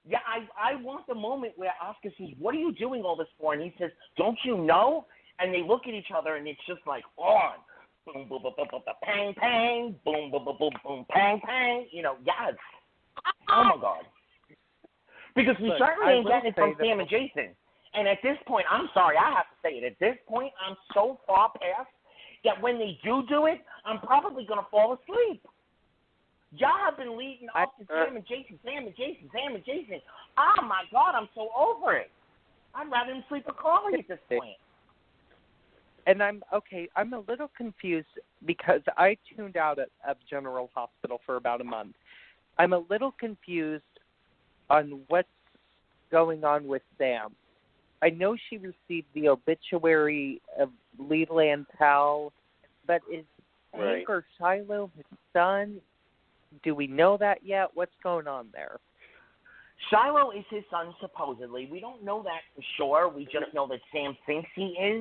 Yeah, I want the moment where Oscar says, what are you doing all this for? And he says, don't you know? And they look at each other, and it's just like, on. Boom, boom, boom, boom, boom, pang, pang, boom, boom, boom, boom, boom, pang, pang. Yes. Oh, my God. Because we certainly ain't getting it from Sam and Jason. And at this point, I'm sorry, I have to say it. At this point, I'm so far past that when they do it, I'm probably going to fall asleep. Y'all have been leading up to Sam and Jason. Oh, my God, I'm so over it. I'd rather him sleep with Carly at this point. And I'm a little confused because I tuned out of General Hospital for about a month. I'm a little confused on what's going on with Sam. I know she received the obituary of Leland Powell, but is Hank or Shiloh his son? Do we know that yet? What's going on there? Shiloh is his son, supposedly. We don't know that for sure. We just know that Sam thinks he is.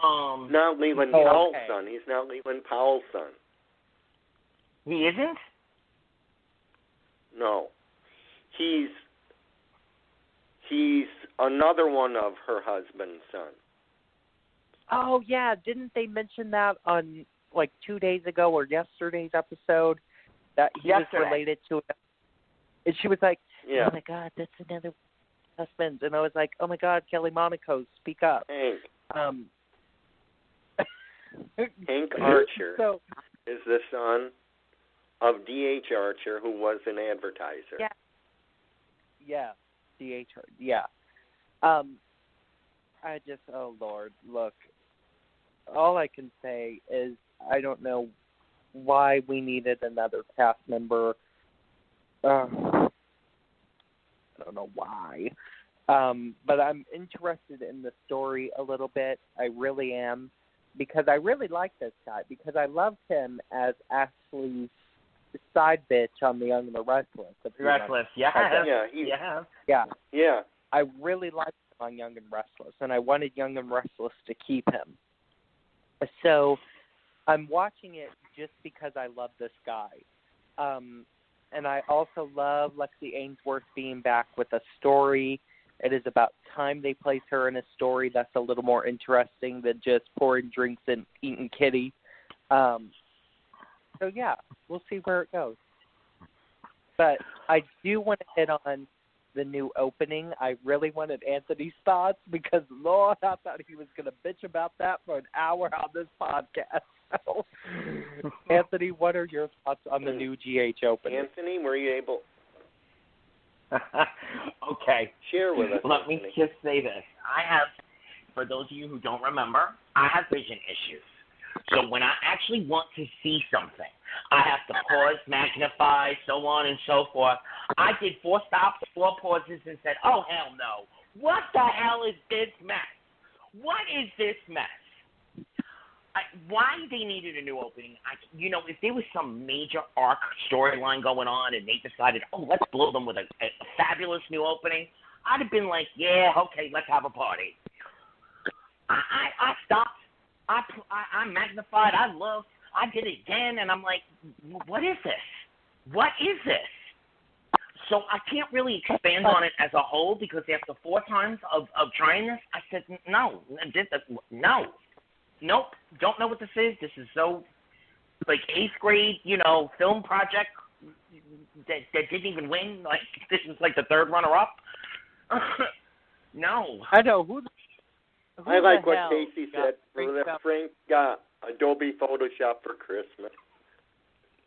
Not Leland Powell's son. He's not Leland Powell's son. He isn't? No. He's another one of her husband's sons. Oh, yeah. Didn't they mention that on, 2 days ago or yesterday's episode? That he was related to it? And she was like, oh, my God, that's another husband. And I was like, oh, my God, Kelly Monaco, speak up. Hank. Hank Archer is the son of D.H. Archer, who was an advertiser. Yeah. D.H. Yeah. I just, oh, Lord, look. All I can say is I don't know why we needed another cast member. I don't know why. But I'm interested in the story a little bit. I really am. Because I really like this guy. Because I loved him as Ashley's side bitch on The Young and the Restless. Restless, yeah. I really liked him on Young and Restless, and I wanted Young and Restless to keep him. So I'm watching it just because I love this guy. And I also love Lexi Ainsworth being back with a story. It is about time they place her in a story that's a little more interesting than just pouring drinks and eating kitty. So, yeah, we'll see where it goes. But I do want to hit on the new opening. I really wanted Anthony's thoughts because, Lord, I thought he was going to bitch about that for an hour on this podcast. So, Anthony, what are your thoughts on the new GH opening? Anthony, were you able... Okay. Share with us. Let me just say this. I have, for those of you who don't remember, I have vision issues. So when I actually want to see something, I have to pause, magnify, so on and so forth. I did 4 stops, 4 pauses, and said, oh, hell no. What the hell is this mess? What is this mess? Why they needed a new opening, if there was some major arc storyline going on and they decided, oh, let's blow them with a fabulous new opening, I'd have been like, yeah, okay, let's have a party. I stopped. I magnified. I looked. I did it again, and I'm like, what is this? What is this? So I can't really expand on it as a whole because after 4 times of trying this, I said, no, nope, don't know what this is. This is so, like, 8th grade, film project that didn't even win. Like, this is like the 3rd runner-up. No. I know. Who I like what Casey said. Frank got Adobe Photoshop for Christmas.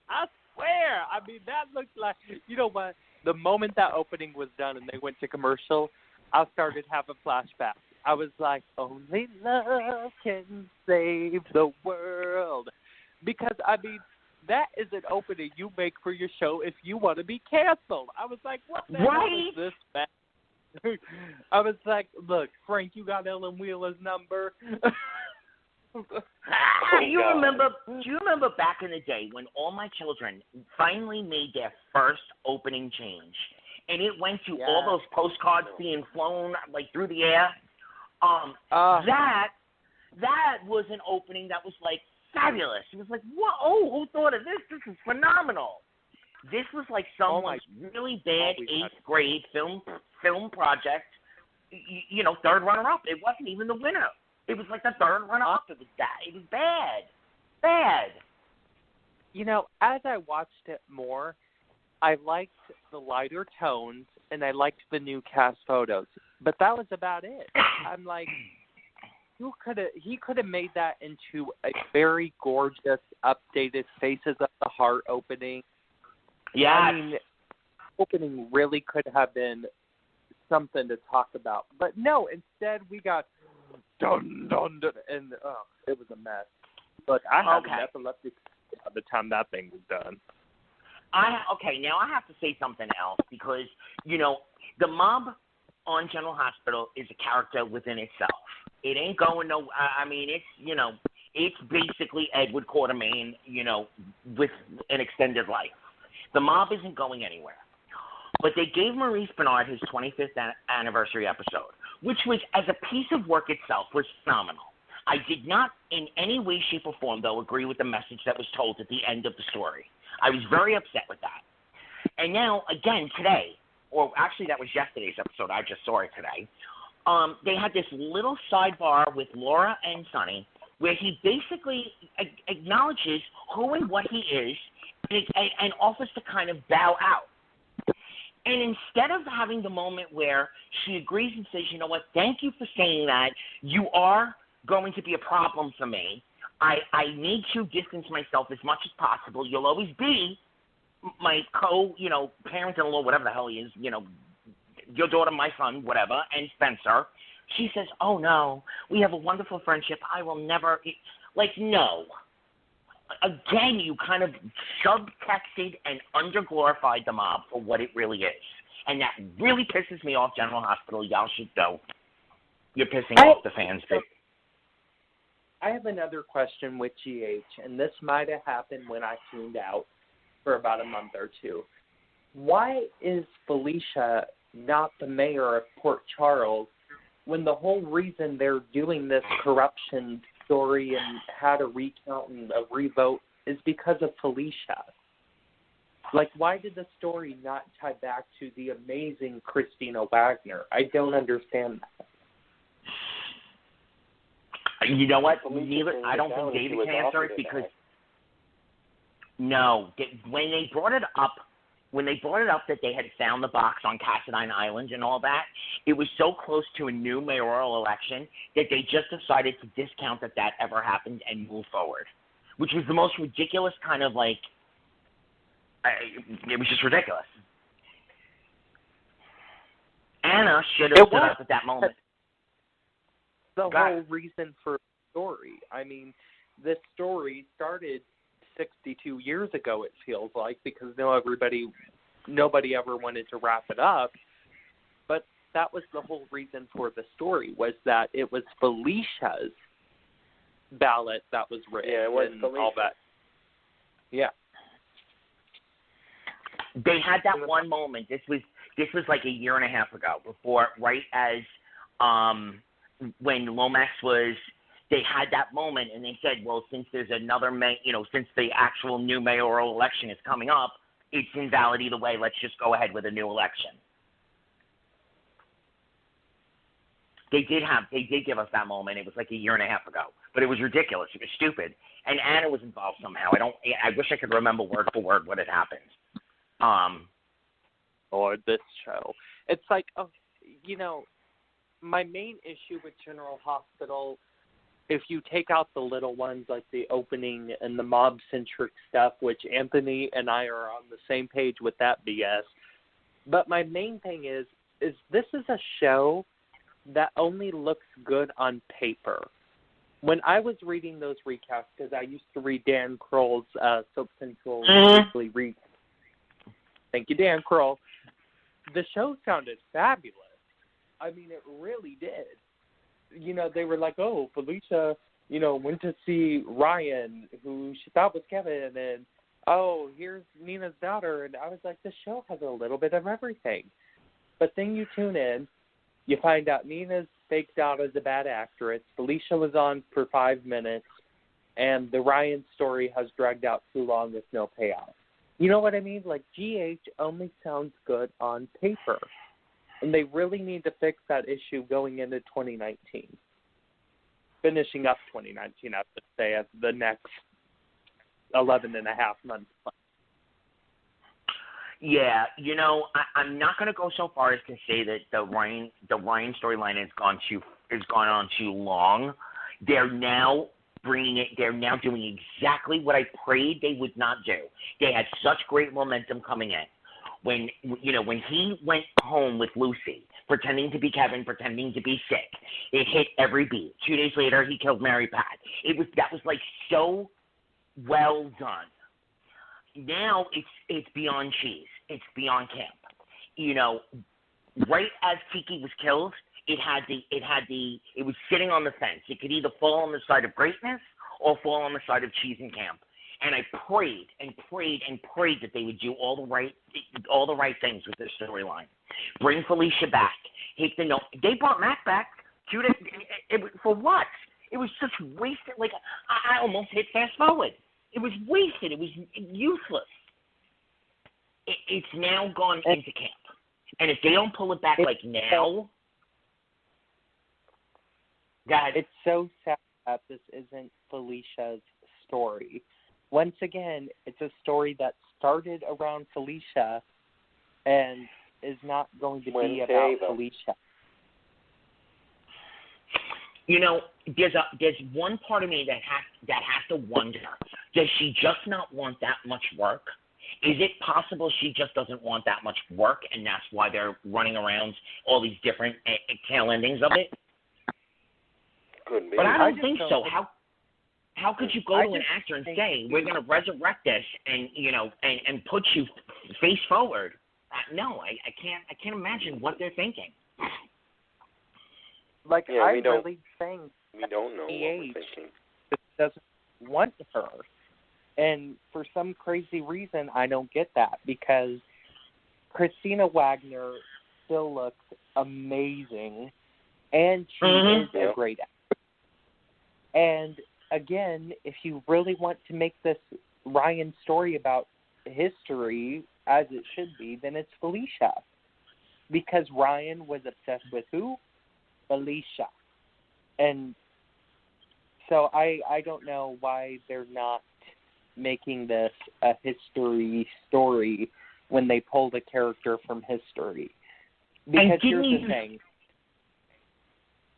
I swear. I mean, that looked like, you know what? The moment that opening was done and they went to commercial, I started having flashbacks. I was like, only love can save the world. Because, I mean, that is an opening you make for your show if you want to be canceled. I was like, what the hell is this, man? I was like, look, Frank, you got Ellen Wheeler's number? Do you remember back in the day when all my children finally made their first opening change? And it went to all those postcards being flown, like, through the air? That was an opening that was, like, fabulous. It was like, whoa, who thought of this? This is phenomenal. This was like someone's really bad 8th grade film project, 3rd runner-up. It wasn't even the winner. It was like the 3rd runner-up. It was bad. As I watched it more, I liked the lighter tones and I liked the new cast photos. But that was about it. I'm like, he could have made that into a very gorgeous, updated Faces of the Heart opening. Yeah. I mean, opening really could have been something to talk about. But no, instead we got dun, dun, dun, and it was a mess. Look, I had an epileptic by the time that thing was done. Now I have to say something else because, the mob on General Hospital is a character within itself. It ain't going no, I mean, it's basically Edward Quartermain, with an extended life. The mob isn't going anywhere. But they gave Maurice Bernard his 25th anniversary episode, which was, as a piece of work itself, was phenomenal. I did not in any way, shape, or form, though, agree with the message that was told at the end of the story. I was very upset with that. And now, again, today, or actually that was yesterday's episode, I just saw it today, they had this little sidebar with Laura and Sonny where he basically acknowledges who and what he is and offers to kind of bow out. And instead of having the moment where she agrees and says, you know what, thank you for saying that. You are going to be a problem for me. I need to distance myself as much as possible. You'll always be my parent-in-law, whatever the hell he is, your daughter, my son, whatever, and Spencer. She says, oh, no, we have a wonderful friendship. I will never, no. Again, you kind of subtexted and underglorified the mob for what it really is. And that really pisses me off, General Hospital. Y'all should know. You're pissing off the fans, too. I have another question with GH, and this might have happened when I tuned out for about a month or two. Why is Felicia not the mayor of Port Charles when the whole reason they're doing this corruption story and how to recount and revote is because of Felicia? Like, why did the story not tie back to the amazing Christina Wagner? I don't understand that. You know what? I don't think David can answer it because no, when they brought it up that they had found the box on Cassadine Island and all that, it was so close to a new mayoral election that they just decided to discount that ever happened and move forward, which was the most ridiculous kind of it was just ridiculous. Anna should have stood up at that moment. The whole reason for the story. I mean, this story started 62 years ago, it feels like, because nobody ever wanted to wrap it up. But that was the whole reason for the story, was that it was Felicia's ballot that was written. Yeah, it was and Felicia. all that. Yeah. They had that one moment. This was like a year and a half ago, before, right as when Lomax was. They had that moment, and they said, well, since there's another since the actual new mayoral election is coming up, it's invalid either way. Let's just go ahead with a new election. They did give us that moment. It was like a year and a half ago, but it was ridiculous. It was stupid, and Anna was involved somehow. I wish I could remember word for word what had happened. Or this show. It's like, my main issue with General Hospital, if you take out the little ones like the opening and the mob-centric stuff, which Anthony and I are on the same page with that BS, but my main thing is this is a show that only looks good on paper. When I was reading those recaps, because I used to read Dan Kroll's Soap Central weekly recap. Thank you, Dan Kroll. The show sounded fabulous. I mean, it really did. They were like, oh, Felicia, went to see Ryan, who she thought was Kevin, and, oh, here's Nina's daughter. And I was like, this show has a little bit of everything. But then you tune in, you find out Nina's faked out as a bad actress. Felicia was on for 5 minutes, and the Ryan story has dragged out too long with no payoff. You know what I mean? Like, GH only sounds good on paper. And they really need to fix that issue going into 2019. Finishing up 2019, I would say, as the next 11 and a half months. Yeah, I'm not going to go so far as to say that the Ryan storyline has gone on too long. They're now doing exactly what I prayed they would not do. They had such great momentum coming in. When he went home with Lucy, pretending to be Kevin, pretending to be sick, it hit every beat. 2 days later, he killed Mary Pat. That was like so well done. Now it's beyond cheese. It's beyond camp. Right as Kiki was killed, it was sitting on the fence. It could either fall on the side of greatness or fall on the side of cheese and camp. And I prayed and prayed and prayed that they would do all the right things with this storyline. Bring Felicia back. Hit the note. They brought Mac back. For what? It was such wasted. Like, I almost hit fast forward. It was wasted. It was useless. It's now gone into camp. And if they don't pull it back like now, God. It's so sad that this isn't Felicia's story. Once again, it's a story that started around Felicia and is not going to be about Felicia. There's one part of me that has to wonder, does she just not want that much work? Is it possible she just doesn't want that much work, and that's why they're running around all these different tail endings of it? Could be. But I don't think so. How could you go to an actor and say, we're going to resurrect this and put you face forward? No, I can't imagine what they're thinking. Like, yeah, I really think we don't know what we're thinking. Doesn't want her. And for some crazy reason, I don't get that, because Christina Wagner still looks amazing, and she is a great actress. And again, if you really want to make this Ryan story about history, as it should be, then it's Felicia. Because Ryan was obsessed with who? Felicia. And so I don't know why they're not making this a history story when they pulled a character from history. Because here's the thing.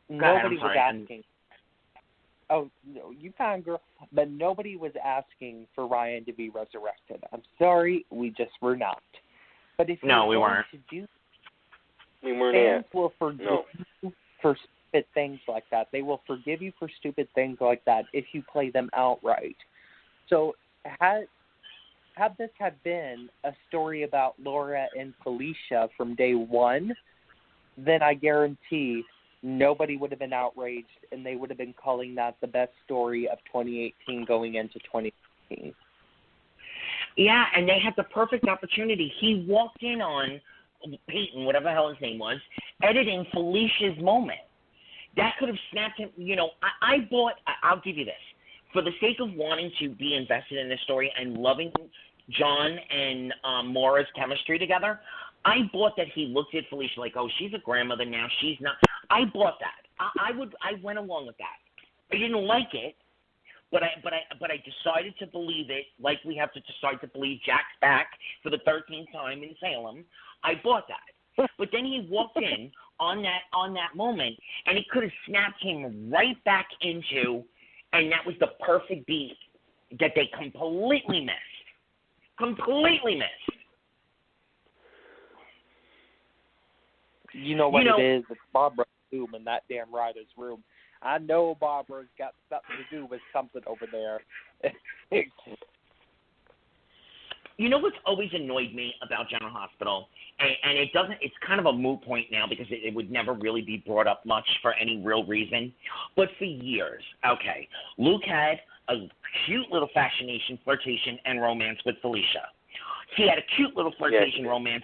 Nobody was asking. Oh, no, you fine, girl. But nobody was asking for Ryan to be resurrected. I'm sorry, we just were not. But if we weren't. We weren't fans at. will forgive No. you for stupid things like that. They will forgive you for stupid things like that if you play them outright. So had this had been a story about Laura and Felicia from day one, then I guarantee nobody would have been outraged, and they would have been calling that the best story of 2018 going into 2019. Yeah, and they had the perfect opportunity. He walked in on Peyton, whatever the hell his name was, editing Felicia's moment. That could have snapped him. You know, I'll give you this. For the sake of wanting to be invested in this story and loving John and Maura's chemistry together, I bought that he looked at Felicia like, oh, she's a grandmother now. She's not. I bought that. I went along with that. I didn't like it, but I decided to believe it, like we have to decide to believe Jack's back for the 13th time in Salem. I bought that. But then he walked in on that moment, and it could have snapped him right back into, and that was the perfect beat that they completely missed. Completely missed. You know what it is? It's Barbara's room in that damn writer's room. I know Barbara's got something to do with something over there. You know what's always annoyed me about General Hospital, and it doesn't. It's kind of a moot point now because it would never really be brought up much for any real reason. But for years, okay, Luke had a cute little fascination, flirtation, and romance with Felicia. He had a cute little flirtation, romance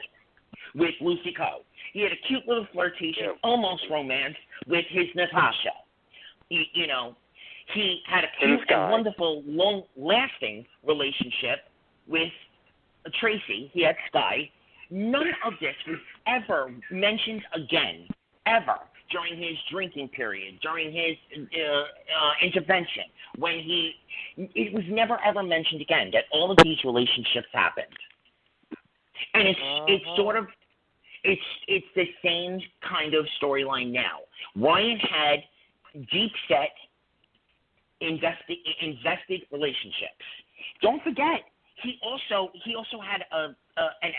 with Lucy Coe. He had a cute little flirtation, almost romance with his Natasha. You know, he had a cute and wonderful, long-lasting relationship with Tracy. He had Sky. None of this was ever mentioned again, ever, during his drinking period, during his intervention. It was never ever mentioned again that all of these relationships happened. And it's sort of, it's the same kind of storyline now. Ryan had deep set invested relationships. Don't forget, he also had an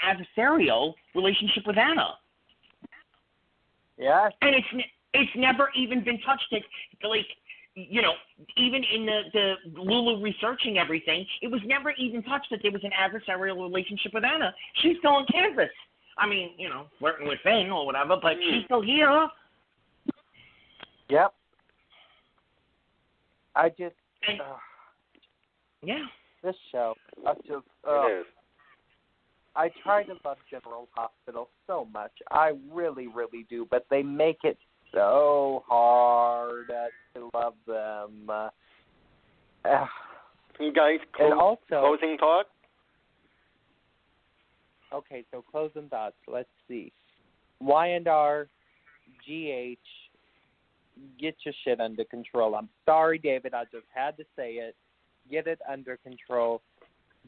adversarial relationship with Anna. Yeah. And it's never even been touched. Like, you know, even in the Lulu researching everything, it was never even touched that there was an adversarial relationship with Anna. She's still on campus. I mean, you know, flirting with Finn or whatever, but she's still here. Yep. I just, this show, I try to love General Hospital so much. I really, really do, but they make it so hard to love them. You guys, closing thoughts? Okay, so closing thoughts. Let's see. Y&R, GH, get your shit under control. I'm sorry, David. I just had to say it. Get it under control.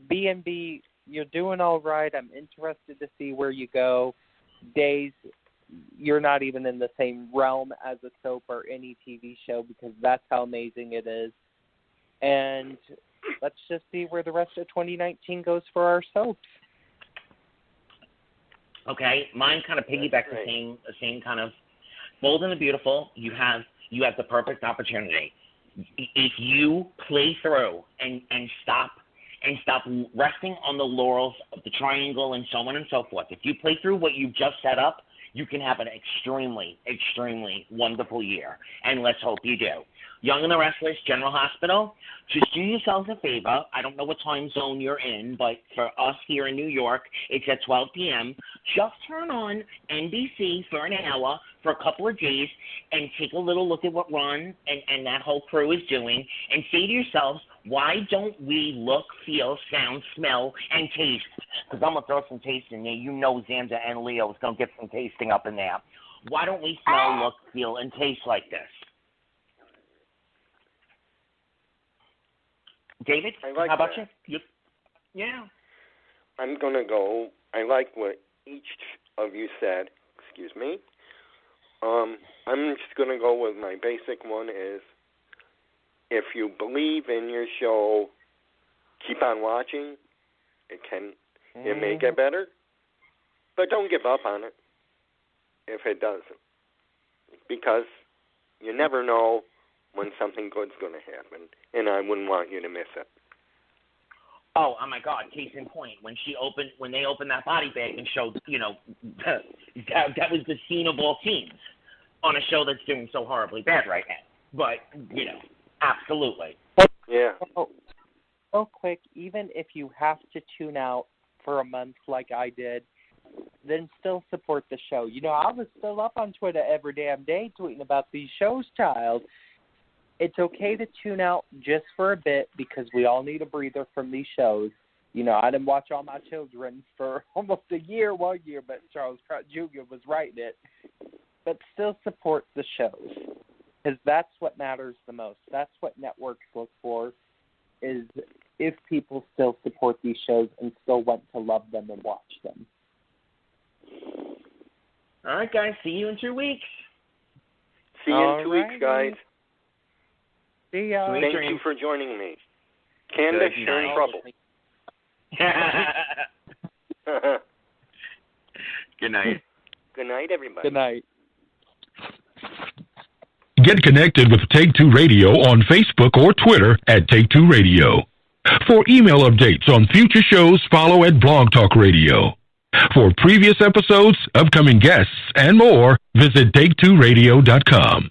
B&B, you're doing all right. I'm interested to see where you go. Days, you're not even in the same realm as a soap or any TV show because that's how amazing it is. And let's just see where the rest of 2019 goes for our soaps. Okay, mine kind of piggybacks the same kind of. Bold and the Beautiful, you have the perfect opportunity. If you play through and stop resting on the laurels of the triangle and so on and so forth, if you play through what you've just set up, you can have an extremely, extremely wonderful year. And let's hope you do. Young and the Restless, General Hospital, just do yourselves a favor. I don't know what time zone you're in, but for us here in New York, it's at 12 p.m. Just turn on NBC for an hour for a couple of days and take a little look at what Ron and that whole crew is doing and say to yourselves, why don't we look, feel, sound, smell, and taste? Because I'm going to throw some taste in there. You know Xander and Leo is going to get some tasting up in there. Why don't we smell, look, feel, and taste like this? David, how about you? Yeah. I'm going to go. I like what each of you said. Excuse me. I'm just going to go with my basic one is if you believe in your show, keep on watching. It may get better, but don't give up on it. if it doesn't, because you never know when something good's going to happen, and I wouldn't want you to miss it. Oh my God! Case in point, when they opened that body bag and showed, that was the scene of all scenes on a show that's doing so horribly bad right now. But absolutely. Yeah. Real quick, even if you have to tune out for a month like I did, then still support the show. I was still up on Twitter every damn day tweeting about these shows, child. It's okay to tune out just for a bit because we all need a breather from these shows. I didn't watch All My Children for almost a year, 1 year, but Charles Pratt Jr. was writing it. But still support the shows because that's what matters the most. That's what networks look for, is if people still support these shows and still want to love them and watch them. All right, guys. See you in 2 weeks. See you in 2 weeks, guys. See ya. Thank you for joining me. Candice, you're in trouble. Good night. Good night, everybody. Good night. Get connected with Take Two Radio on Facebook or Twitter at Take Two Radio. For email updates on future shows, follow at Blog Talk Radio. For previous episodes, upcoming guests, and more, visit TakeTwoRadio.com.